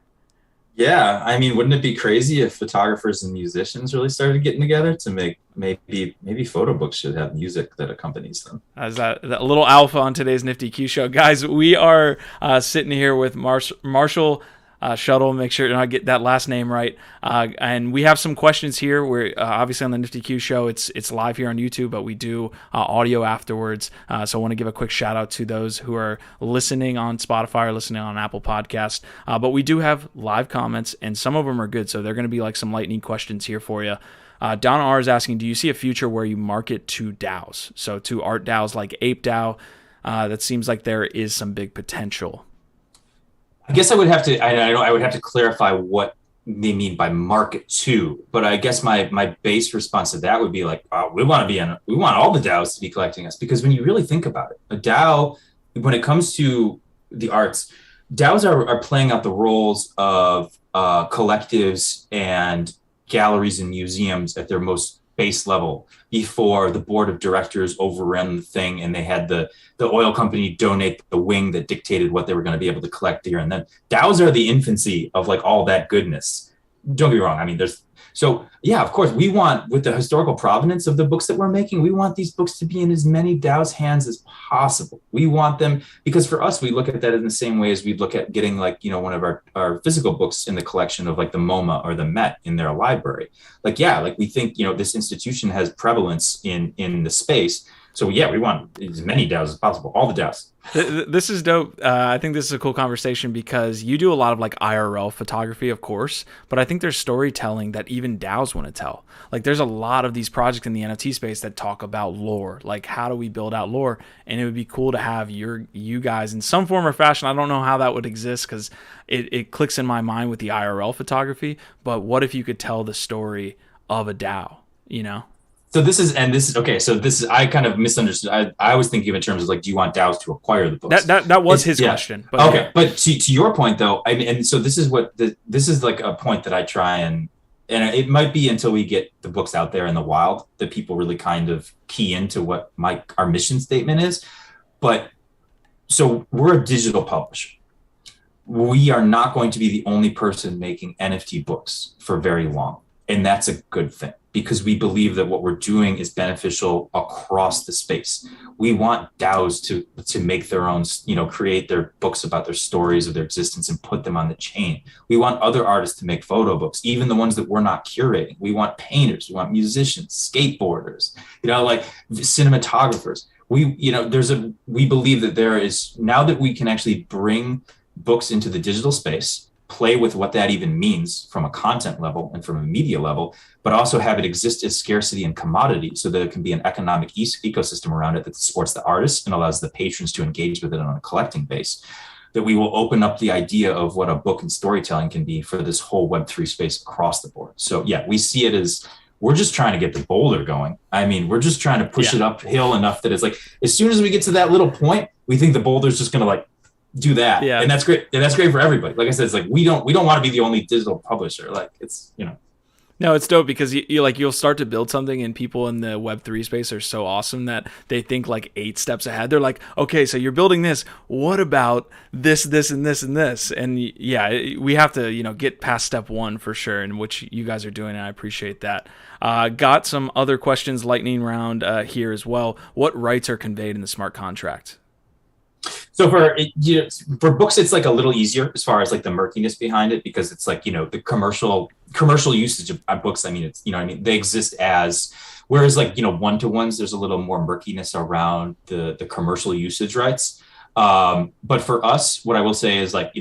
Yeah, I mean, wouldn't it be crazy if photographers and musicians really started getting together to make maybe photo books should have music that accompanies them? As that little alpha on today's Nifty Q show, guys, we are sitting here with Marshall Scheuttle. Make sure to get that last name right. And we have some questions here. We're obviously on the Nifty Q show. It's live here on YouTube, but we do audio afterwards. So I want to give a quick shout out to those who are listening on Spotify or listening on Apple Podcast. But we do have live comments, and some of them are good. So they're going to be like some lightning questions here for you. Don R is asking, do you see a future where you market to DAOs? So to art DAOs like Ape DAO, that seems like there is some big potential. I guess I would have to clarify what they mean by market to, but I guess my base response to that would be like, we want all the DAOs to be collecting us, because when you really think about it, a DAO, when it comes to the arts, DAOs are playing out the roles of collectives and galleries and museums at their most base level before the board of directors overran the thing and they had the oil company donate the wing that dictated what they were going to be able to collect here. And then DAOs are the infancy of like all that goodness. Don't get me wrong. I mean, of course, we want, with the historical provenance of the books that we're making, we want these books to be in as many DAOs' hands as possible. We want them, because for us, we look at that in the same way as we'd look at getting like, one of our physical books in the collection of like the MoMA or the Met in their library. Like, yeah, like we think, this institution has prevalence in the space. So yeah, we want as many DAOs as possible, all the DAOs. This is dope. I think this is a cool conversation because you do a lot of like IRL photography, of course, but I think there's storytelling that even DAOs want to tell. Like there's a lot of these projects in the NFT space that talk about lore, like how do we build out lore? And it would be cool to have you guys in some form or fashion. I don't know how that would exist because it clicks in my mind with the IRL photography, but what if you could tell the story of a DAO, you know? So this is okay. So this is, I kind of misunderstood. I was thinking of it in terms of like, do you want DAOs to acquire the books? That was his question. But okay, yeah. But to your point though, I mean, and so this is this is like a point that I try and it might be until we get the books out there in the wild that people really kind of key into what our mission statement is. But so we're a digital publisher. We are not going to be the only person making NFT books for very long. And that's a good thing because we believe that what we're doing is beneficial across the space. We want DAOs to make their own, create their books about their stories of their existence and put them on the chain. We want other artists to make photo books, even the ones that we're not curating. We want painters, we want musicians, skateboarders, like cinematographers. We believe that there is, now that we can actually bring books into the digital space, play with what that even means from a content level and from a media level, but also have it exist as scarcity and commodity so that it can be an economic ecosystem around it that supports the artists and allows the patrons to engage with it on a collecting base, that we will open up the idea of what a book and storytelling can be for this whole Web3 space across the board. So yeah, we see it as, we're just trying to get the boulder going. I mean, we're just trying to push it uphill enough that it's like, as soon as we get to that little point, we think the boulder's just going to like do that. Yeah. And that's great. And that's great for everybody. Like I said, it's like, we don't want to be the only digital publisher. Like it's, No, it's dope because you'll start to build something and people in the Web3 space are so awesome that they think like 8 steps ahead. They're like, okay, so you're building this. What about this, and this, and this? And yeah, we have to, get past step 1 for sure, and which you guys are doing. And I appreciate that. Got some other questions, lightning round here as well. What rights are conveyed in the smart contract? So for books, it's like a little easier as far as like the murkiness behind it, because it's like, the commercial usage of books. I mean, it's, they exist as, whereas like, one-to-ones, there's a little more murkiness around the commercial usage rights. But for us, what I will say is like,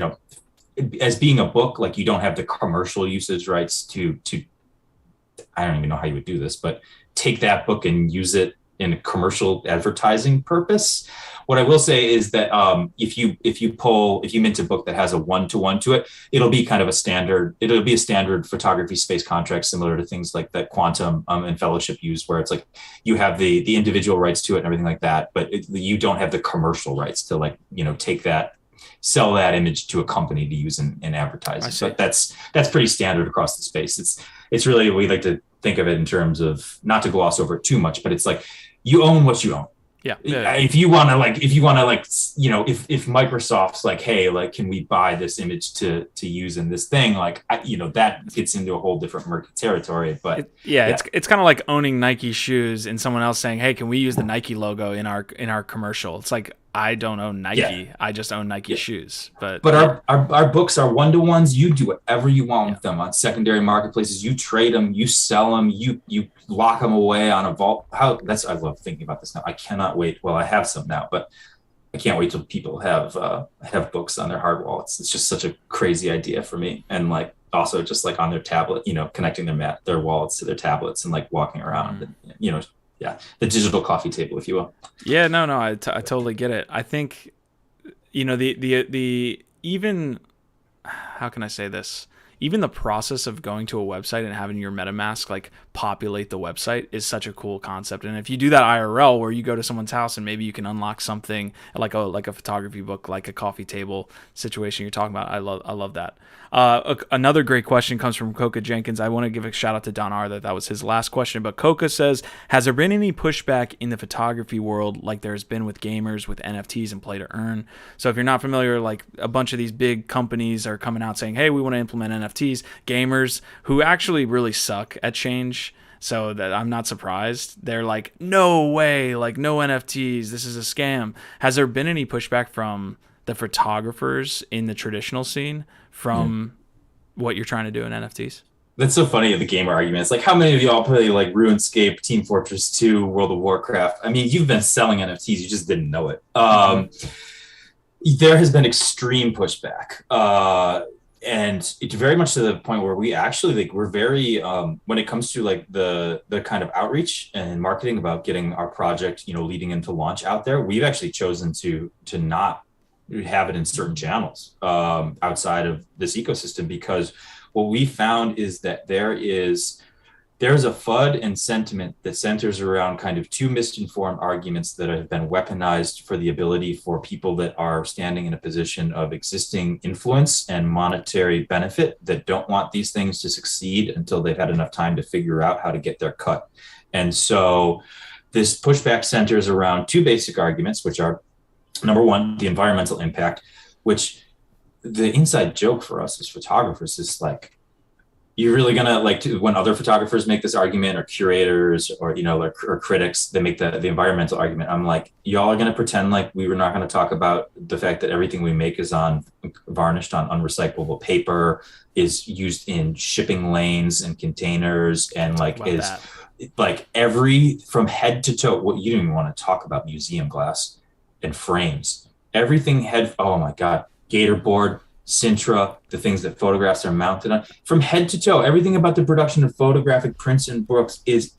as being a book, like you don't have the commercial usage rights to, I don't even know how you would do this, but take that book and use it in a commercial advertising purpose. What I will say is that if you mint a book that has a 1-to-1 to it, it'll be kind of a standard photography space contract, similar to things like that Quantum and Fellowship use, where it's like you have the individual rights to it and everything like that, but you don't have the commercial rights to like, take that, sell that image to a company to use in advertising. So that's pretty standard across the space. It's really, we like to think of it in terms of, not to gloss over it too much, but it's like you own what you own. Yeah. If Microsoft's like, hey, like, can we buy this image to use in this thing? Like, that gets into a whole different murky territory. But it's kind of like owning Nike shoes and someone else saying, hey, can we use the Nike logo in our commercial? It's like, I don't own Nike. Yeah. I just own Nike shoes. But our books are 1-to-ones. You do whatever you want with them on secondary marketplaces. You trade them, you sell them, you lock them away on a vault. I love thinking about this now. I cannot wait. Well, I have some now, but I can't wait till people have books on their hard wallets. It's just such a crazy idea for me. And like also just like on their tablet, connecting their wallets to their tablets and like walking around and, the digital coffee table, if you will. Yeah, no, I totally get it. I think, the even, how can I say this? Even the process of going to a website and having your MetaMask like populate the website is such a cool concept. And if you do that IRL, where you go to someone's house and maybe you can unlock something like a photography book, like a coffee table situation you're talking about, I love that. Another great question comes from Coca Jenkins. I want to give a shout out to Don R. that was his last question, but Coca says, has there been any pushback in the photography world like there's been with gamers with NFTs and play to earn? So if you're not familiar, like a bunch of these big companies are coming out saying, hey, we want to implement NFTs. Gamers who actually really suck at change, so that I'm not surprised, they're like, no way, like no NFTs, this is a scam. Has there been any pushback from the photographers in the traditional scene from what you're trying to do in NFTs? That's so funny, the gamer arguments. Like, how many of y'all play like RuneScape, Team Fortress 2, World of Warcraft? I mean, you've been selling NFTs, you just didn't know it. There has been extreme pushback. And it's very much to the point where we actually like we're very when it comes to like the kind of outreach and marketing about getting our project, you know, leading into launch out there, we've actually chosen to not have it in certain channels outside of this ecosystem, because what we found is that there's a FUD and sentiment that centers around kind of two misinformed arguments that have been weaponized for the ability for people that are standing in a position of existing influence and monetary benefit that don't want these things to succeed until they've had enough time to figure out how to get their cut. And so this pushback centers around two basic arguments, which are, number one, the environmental impact, which the inside joke for us as photographers is like, you're really gonna like when other photographers make this argument, or curators, or you know, or critics, they make the environmental argument. I'm like, y'all are gonna pretend like we were not gonna talk about the fact that everything we make is varnished on unrecyclable paper, is used in shipping lanes and containers, and like is like every from head to toe. What you don't even want to talk about museum glass and frames, everything oh my god, Gator board, Sintra, the things that photographs are mounted on, from head to toe, everything about the production of photographic prints and books is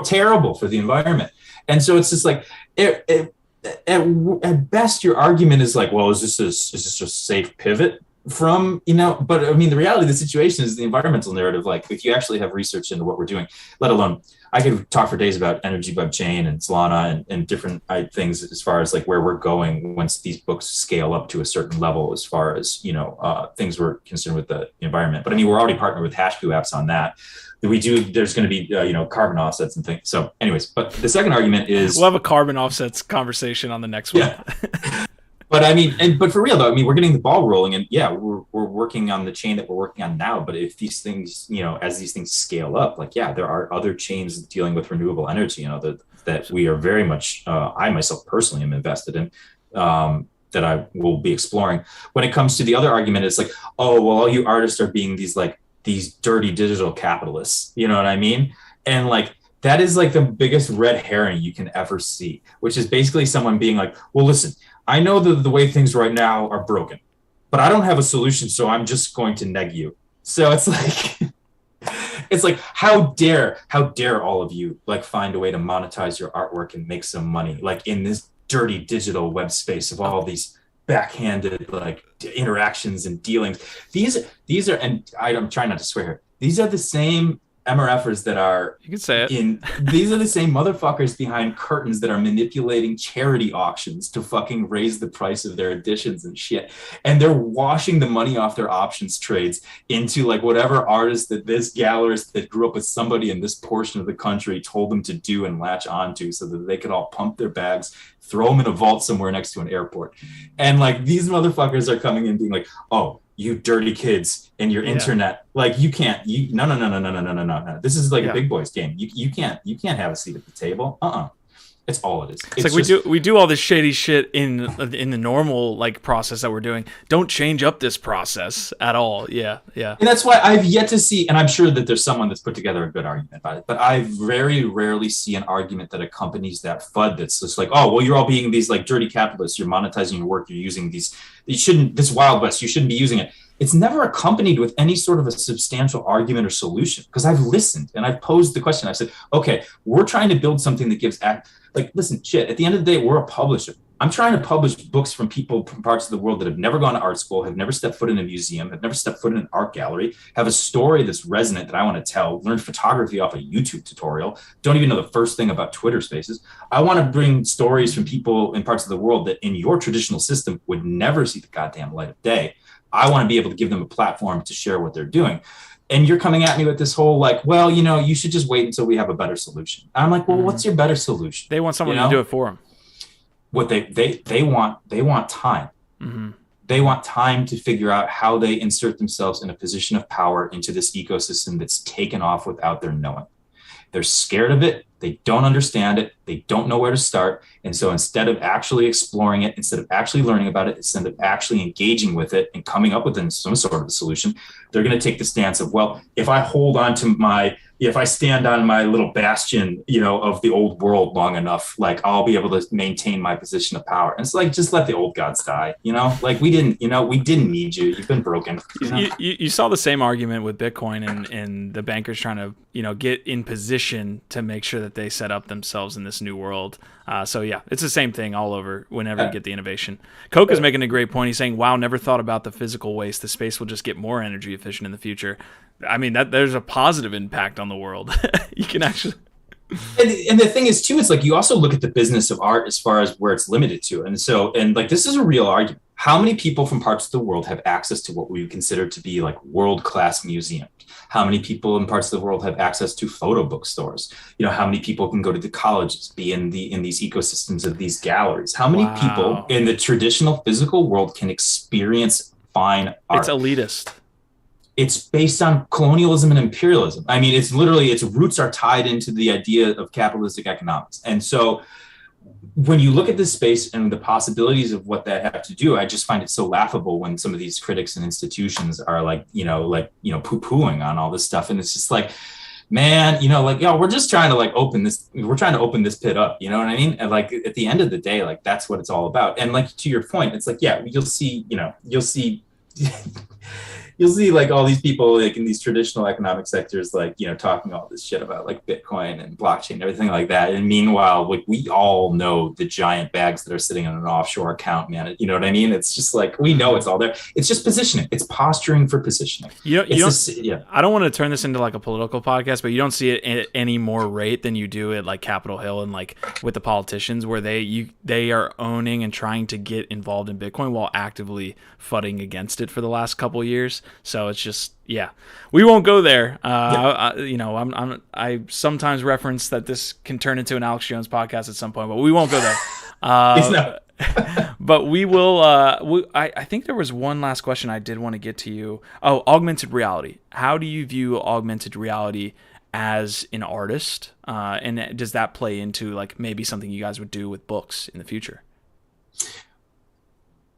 terrible for the environment. And so it's just like, at best, your argument is like, well, is this a safe pivot from, you know? But I mean, the reality of the situation is the environmental narrative. Like, if you actually have research into what we're doing, let alone, I could talk for days about energy web chain and Solana and different things as far as like where we're going once these books scale up to a certain level, as far as, you know, things we're concerned with the environment. But I mean, we're already partnered with Hashku apps on that. There's going to be, you know, carbon offsets and things. So anyways, but the second argument is, we'll have a carbon offsets conversation on the next one. Yeah. But I mean, but for real though, I mean, we're getting the ball rolling, and yeah, we're working on the chain that we're working on now. But if these things, you know, as these things scale up, like, yeah, there are other chains dealing with renewable energy, you know, that we are very much, I myself personally am invested in, that I will be exploring. When it comes to the other argument, it's like, oh, well, all you artists are being these dirty digital capitalists, you know what I mean? And like, that is like the biggest red herring you can ever see, which is basically someone being like, well, listen, I know that the way things right now are broken, but I don't have a solution, so I'm just going to neg you. So it's like, how dare all of you like find a way to monetize your artwork and make some money, like in this dirty digital web space of all these backhanded like interactions and dealings. These are, and I'm trying not to swear here, these are the same MRFers that are, you can say it, these are the same motherfuckers behind curtains that are manipulating charity auctions to fucking raise the price of their editions and shit. And they're washing the money off their options trades into like whatever artist that this gallerist that grew up with somebody in this portion of the country told them to do and latch onto, so that they could all pump their bags, throw them in a vault somewhere next to an airport. And like, these motherfuckers are coming in being like, oh, you dirty kids and your internet, like no. This is like a big boys game. You can't have a seat at the table. It's all it is. It's like we do all this shady shit in the normal like process that we're doing. Don't change up this process at all. Yeah. And that's why I've yet to see, and I'm sure that there's someone that's put together a good argument about it, but I very rarely see an argument that accompanies that FUD that's just like, oh, well, you're all being these like dirty capitalists. You're monetizing your work. You're using this Wild West. You shouldn't be using it. It's never accompanied with any sort of a substantial argument or solution, because I've listened and I've posed the question. I said, okay, we're trying to build something that gives listen, shit, at the end of the day, we're a publisher. I'm trying to publish books from people from parts of the world that have never gone to art school, have never stepped foot in a museum, have never stepped foot in an art gallery, have a story that's resonant that I want to tell, learned photography off a YouTube tutorial, don't even know the first thing about Twitter Spaces. I want to bring stories from people in parts of the world that in your traditional system would never see the goddamn light of day. I want to be able to give them a platform to share what they're doing. And you're coming at me with this whole like, well, you know, you should just wait until we have a better solution. I'm like, well, what's your better solution? They want someone to do it for them. What they want time. Mm-hmm. They want time to figure out how they insert themselves in a position of power into this ecosystem that's taken off without their knowing. They're scared of it. They don't understand it. They don't know where to start. And so instead of actually exploring it, instead of actually learning about it, instead of actually engaging with it and coming up with some sort of a solution, they're going to take the stance of, well, if I hold on to if I stand on my little bastion, of the old world long enough, like I'll be able to maintain my position of power. And it's like, just let the old gods die, like we didn't need you. You've been broken. You saw the same argument with Bitcoin and the bankers trying to, get in position to make sure that they set up themselves in this new world. So yeah, it's the same thing all over whenever you get the innovation. Coke is making a great point. He's saying, wow, never thought about the physical waste. The space will just get more energy efficient in the future. I mean, there's a positive impact on the world. You can actually... And the thing is too, it's like you also look at the business of art as far as where it's limited to. And like, this is a real argument. How many people from parts of the world have access to what we consider to be like world-class museums? How many people in parts of the world have access to photo bookstores? How many people can go to the colleges, be in these ecosystems of these galleries? How many people in the traditional physical world can experience fine art? It's elitist. It's based on colonialism and imperialism. I mean, it's literally, its roots are tied into the idea of capitalistic economics. And so when you look at this space and the possibilities of what that have to do, I just find it so laughable when some of these critics and institutions are like, poo-pooing on all this stuff. And it's just like, man, we're just trying to open this pit up. You know what I mean? And like, at the end of the day, like, that's what it's all about. And like, to your point, it's like, yeah, you'll see you'll see like all these people like in these traditional economic sectors, like, talking all this shit about like Bitcoin and blockchain and everything like that. And meanwhile, like, we all know the giant bags that are sitting on an offshore account, man. You know what I mean? It's just like, we know it's all there. It's just positioning. It's posturing for positioning. I don't want to turn this into like a political podcast, but you don't see it at any more rate than you do at like Capitol Hill and like with the politicians, where they are owning and trying to get involved in Bitcoin while actively fighting against it for the last couple of years. So it's just, we won't go there. I sometimes reference that this can turn into an Alex Jones podcast at some point, but we won't go there. But we will. I think there was one last question I did want to get to you. Oh, augmented reality. How do you view augmented reality as an artist? And does that play into like maybe something you guys would do with books in the future?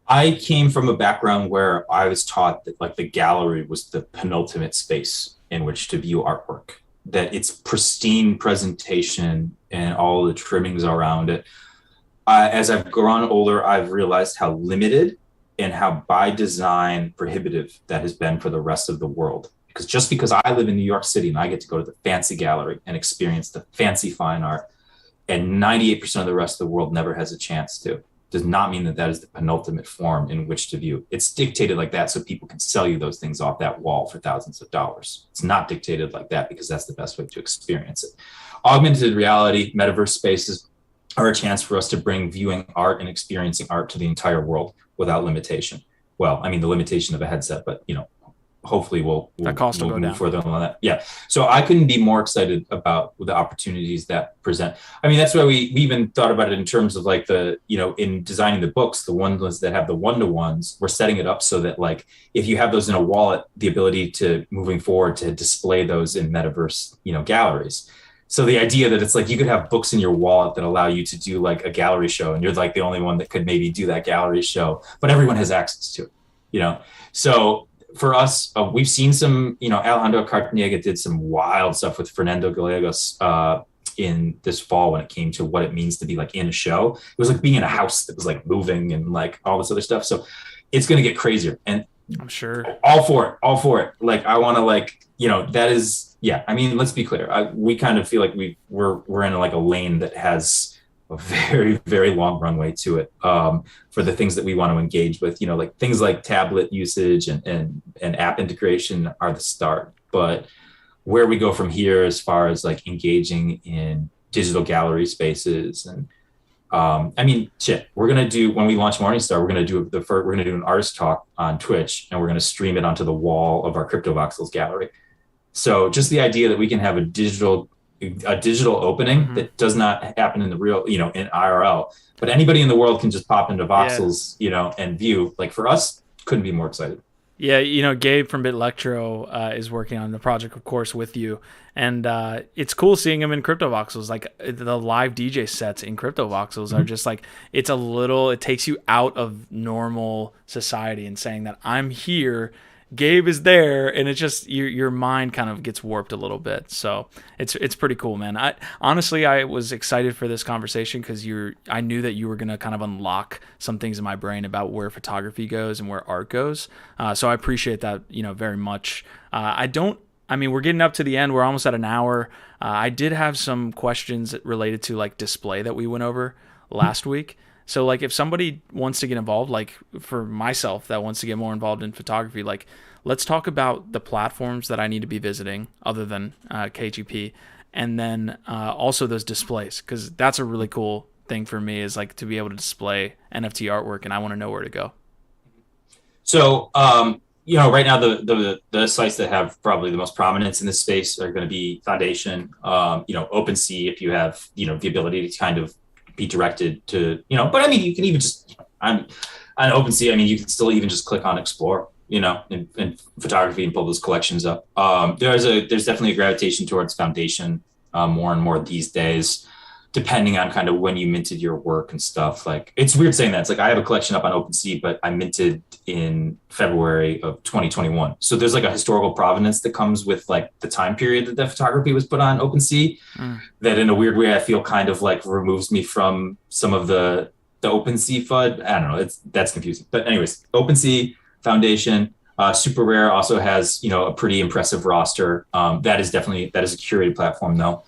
I came from a background where I was taught that like the gallery was the penultimate space in which to view artwork, that its pristine presentation and all the trimmings around it. As I've grown older, I've realized how limited and how by design prohibitive that has been for the rest of the world. Because just because I live in New York City and I get to go to the fancy gallery and experience the fancy fine art, and 98% of the rest of the world never has a chance to, does not mean that is the penultimate form in which to view. It's dictated like that so people can sell you those things off that wall for thousands of dollars. It's not dictated like that because that's the best way to experience it. Augmented reality, metaverse spaces are a chance for us to bring viewing art and experiencing art to the entire world without limitation. Well, I mean, the limitation of a headset, but hopefully we'll go down further on that. Yeah. So I couldn't be more excited about the opportunities that present. I mean, that's why we even thought about it in terms of like in designing the books, the ones that have the one-to-ones, we're setting it up so that like, if you have those in a wallet, the ability to moving forward to display those in metaverse, galleries. So the idea that it's like, you could have books in your wallet that allow you to do like a gallery show, and you're like the only one that could maybe do that gallery show, but everyone has access to it, So for us, we've seen some, Alejandro Cartagena did some wild stuff with Fernando Gallegos in this fall when it came to what it means to be like in a show. It was like being in a house that was like moving and like all this other stuff. So it's going to get crazier, and I'm sure all for it. Like, I want to like, that is, I mean, let's be clear. We kind of feel like we're in like a lane that has a very, very long runway to it for the things that we want to engage with, like things like tablet usage and app integration are the start. But where we go from here as far as like engaging in digital gallery spaces and I mean, we're going to do, when we launch Morningstar, we're going to do an artist talk on Twitch, and we're going to stream it onto the wall of our Crypto Voxels gallery. So just the idea that we can have a digital opening that does not happen in the real, in IRL, but anybody in the world can just pop into Voxels, and view. Like, for us, couldn't be more excited. Yeah, Gabe from BitElectro is working on the project, of course, with you, and it's cool seeing him in Crypto Voxels. Like the live DJ sets in Crypto Voxels are just like it takes you out of normal society and saying that I'm here. Gabe is there, and it's just your mind kind of gets warped a little bit. So it's pretty cool, man. I honestly was excited for this conversation because I knew that you were gonna kind of unlock some things in my brain about where photography goes and where art goes. So I appreciate that, very much. We're getting up to the end. We're almost at an hour. I did have some questions related to like display that we went over last week. So like if somebody wants to get involved, like for myself that wants to get more involved in photography, like let's talk about the platforms that I need to be visiting other than KGP, and then also those displays, because that's a really cool thing for me is like to be able to display NFT artwork, and I want to know where to go. So right now the sites that have probably the most prominence in this space are going to be Foundation, OpenSea, if you have the ability to kind of be directed to, but I mean, you can even just on OpenSea, I mean, you can still even just click on explore, in photography and pull those collections up. There's definitely a gravitation towards Foundation more and more these days, depending on kind of when you minted your work and stuff. Like it's weird saying that. It's like I have a collection up on OpenSea, but I minted in February of 2021. So there's like a historical provenance that comes with like the time period that the photography was put on OpenSea that in a weird way I feel kind of like removes me from some of the OpenSea FUD. I don't know. That's confusing. But anyways, OpenSea, Foundation, Super Rare also has, a pretty impressive roster. That is a curated platform though.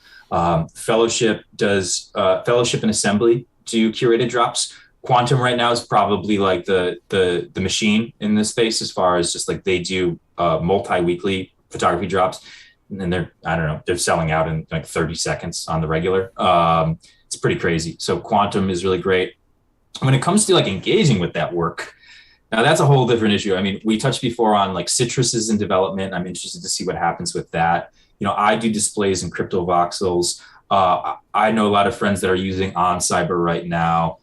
Fellowship and Assembly do curated drops. Quantum right now is probably like the machine in this space as far as just like they do multi-weekly photography drops, and they're selling out in like 30 seconds on the regular. It's pretty crazy. So Quantum is really great. When it comes to like engaging with that work, now that's a whole different issue. I mean, we touched before on like Citrus is in development. I'm interested to see what happens with that. I do displays in Crypto Voxels. I know a lot of friends that are using OnCyber right now.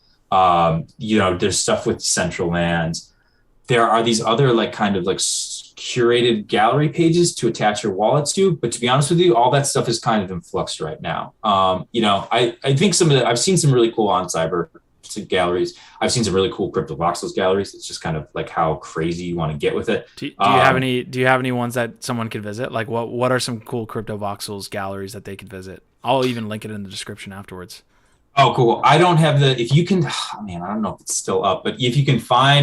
There's stuff with Central Lands. There are these other like kind of like curated gallery pages to attach your wallet to. But to be honest with you, all that stuff is kind of in flux right now. I think I've seen some really cool OnCyber galleries. I've seen some really cool Crypto Voxels galleries. It's just kind of like how crazy you want to get with it. Do you have any ones that someone could visit? Like what are some cool Crypto Voxels galleries that they could visit? I'll even link it in the description afterwards. Oh, cool. I don't have if you can, I don't know if it's still up, but if you can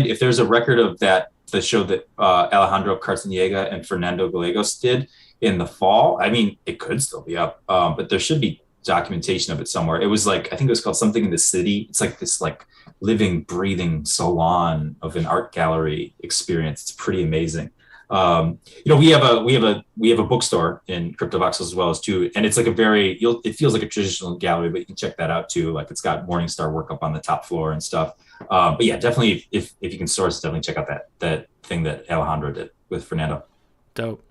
if there's a record of the show that Alejandro Cartagena and Fernando Gallegos did in the fall, I mean, it could still be up, but there should be documentation of it somewhere. It was like, I think it was called Something in the City. It's like this like living, breathing salon of an art gallery experience. It's pretty amazing. We have a bookstore in Crypto Voxels as well as too, and it's like it feels like a traditional gallery, but you can check that out too. Like it's got Morningstar work up on the top floor and stuff. But yeah, definitely if you can source, definitely check out that thing that Alejandro did with Fernando. Dope.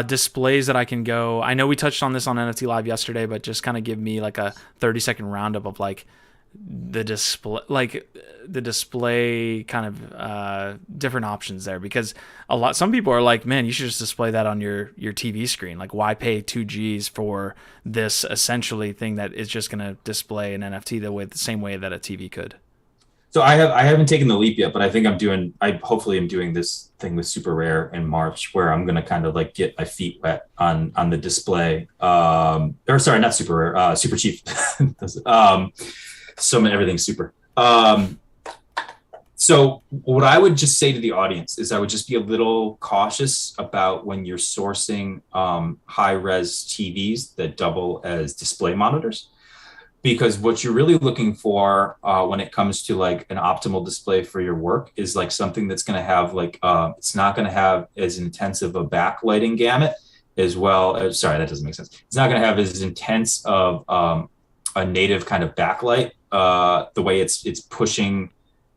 Displays that I can go. I know we touched on this on NFT Live yesterday, but just kind of give me like a 30-second roundup of like the display kind of different options there, because some people are like, man, you should just display that on your TV screen. Like why pay $2 for this essentially thing that is just going to display an NFT the same way that a TV could? So I haven't taken the leap yet, but I think hopefully I'm doing this thing with Super Rare in March where I'm going to kind of like get my feet wet on the display. Sorry, not Super Rare, Super Cheap. Everything's super. So what I would just say to the audience is I would just be a little cautious about when you're sourcing high-res TVs that double as display monitors. Because what you're really looking for when it comes to like an optimal display for your work is like something that's going to have like, it's not going to have as intensive a backlighting gamut as well as, sorry, that doesn't make sense. It's not going to have as intense of a native kind of backlight, the way it's pushing,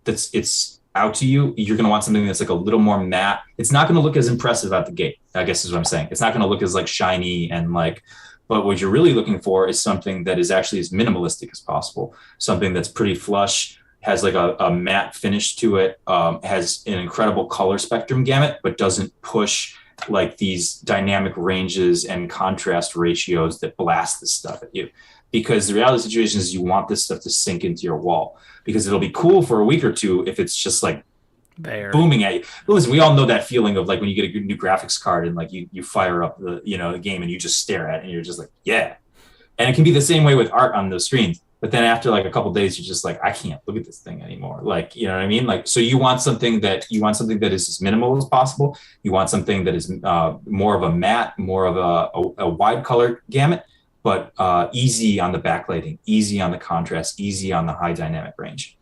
it's out to you. You're going to want something that's like a little more matte. It's not going to look as impressive out the gate, I guess is what I'm saying. It's not going to look as like shiny and like, but what you're really looking for is something that is actually as minimalistic as possible, something that's pretty flush, has like a matte finish to it, has an incredible color spectrum gamut, but doesn't push like these dynamic ranges and contrast ratios that blast this stuff at you. Because the reality of the situation is you want this stuff to sink into your wall, because it'll be cool for a week or two if it's just like booming at you. But listen, we all know that feeling of like when you get a new graphics card and like you fire up the game and you just stare at it and you're just like, yeah. And it can be the same way with art on those screens. But then after like a couple of days, you're just like, I can't look at this thing anymore. Like, you know what I mean? Like, so you want something that is as minimal as possible. You want something that is more of a matte, more of a wide color gamut, but easy on the backlighting, easy on the contrast, easy on the high dynamic range.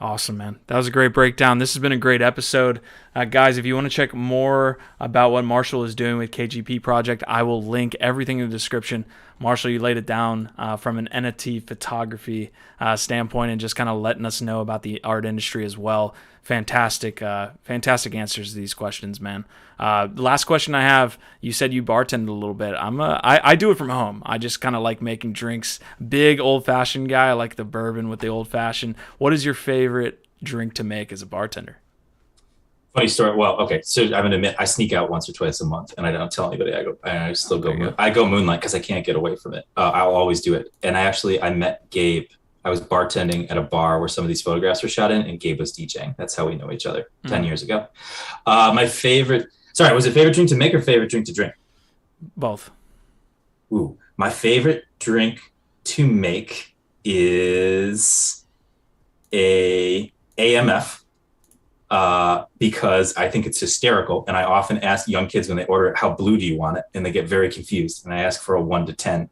Awesome, man. That was a great breakdown. This has been a great episode. Guys, if you want to check more about what Marshall is doing with KGP Project, I will link everything in the description. Marshall, you laid it down from an NFT photography standpoint and just kind of letting us know about the art industry as well. Fantastic answers to these questions, man. The last question I have, you said you bartended a little bit. I do it from home. I just kind of like making drinks. Big old-fashioned guy. I like the bourbon with the old-fashioned. What is your favorite drink to make as a bartender? Funny story. Well, okay. So I'm gonna admit I sneak out once or twice a month, and I don't tell anybody. I still go. I go moonlight because I can't get away from it. I'll always do it. And I met Gabe. I was bartending at a bar where some of these photographs were shot in, and Gabe was DJing. That's how we know each other 10 years ago. My favorite. Sorry, was it favorite drink to make or favorite drink to drink? Both. Ooh, my favorite drink to make is a AMF. Because I think it's hysterical. And I often ask young kids when they order it, how blue do you want it? And they get very confused. And I ask for a 1 to 10.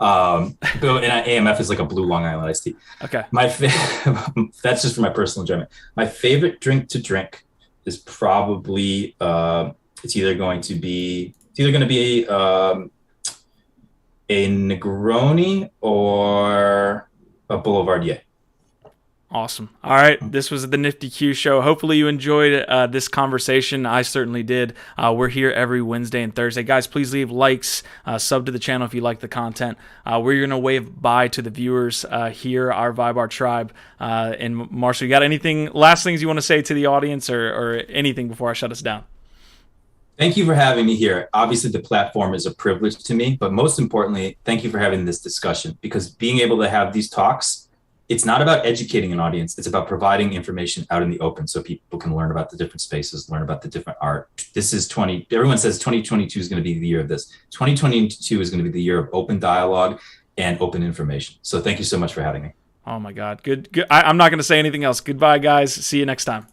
And AMF is like a blue Long Island iced tea. Okay. That's just for my personal enjoyment. My favorite drink to drink is probably, it's either going to be a Negroni or a Boulevardier. Awesome. All right. This was the Nifty Q Show. Hopefully you enjoyed this conversation. I certainly did. We're here every Wednesday and Thursday. Guys, please leave likes, sub to the channel if you like the content. We're going to wave bye to the viewers here, our Vibe, our tribe. And Marshall, you got anything, last things you want to say to the audience or anything before I shut us down? Thank you for having me here. Obviously, the platform is a privilege to me, but most importantly, thank you for having this discussion, because being able to have these talks, it's not about educating an audience. It's about providing information out in the open so people can learn about the different spaces, learn about the different art. Everyone says 2022 is going to be the year of this. 2022 is going to be the year of open dialogue and open information. So thank you so much for having me. Oh my God. Good. I'm not going to say anything else. Goodbye, guys. See you next time.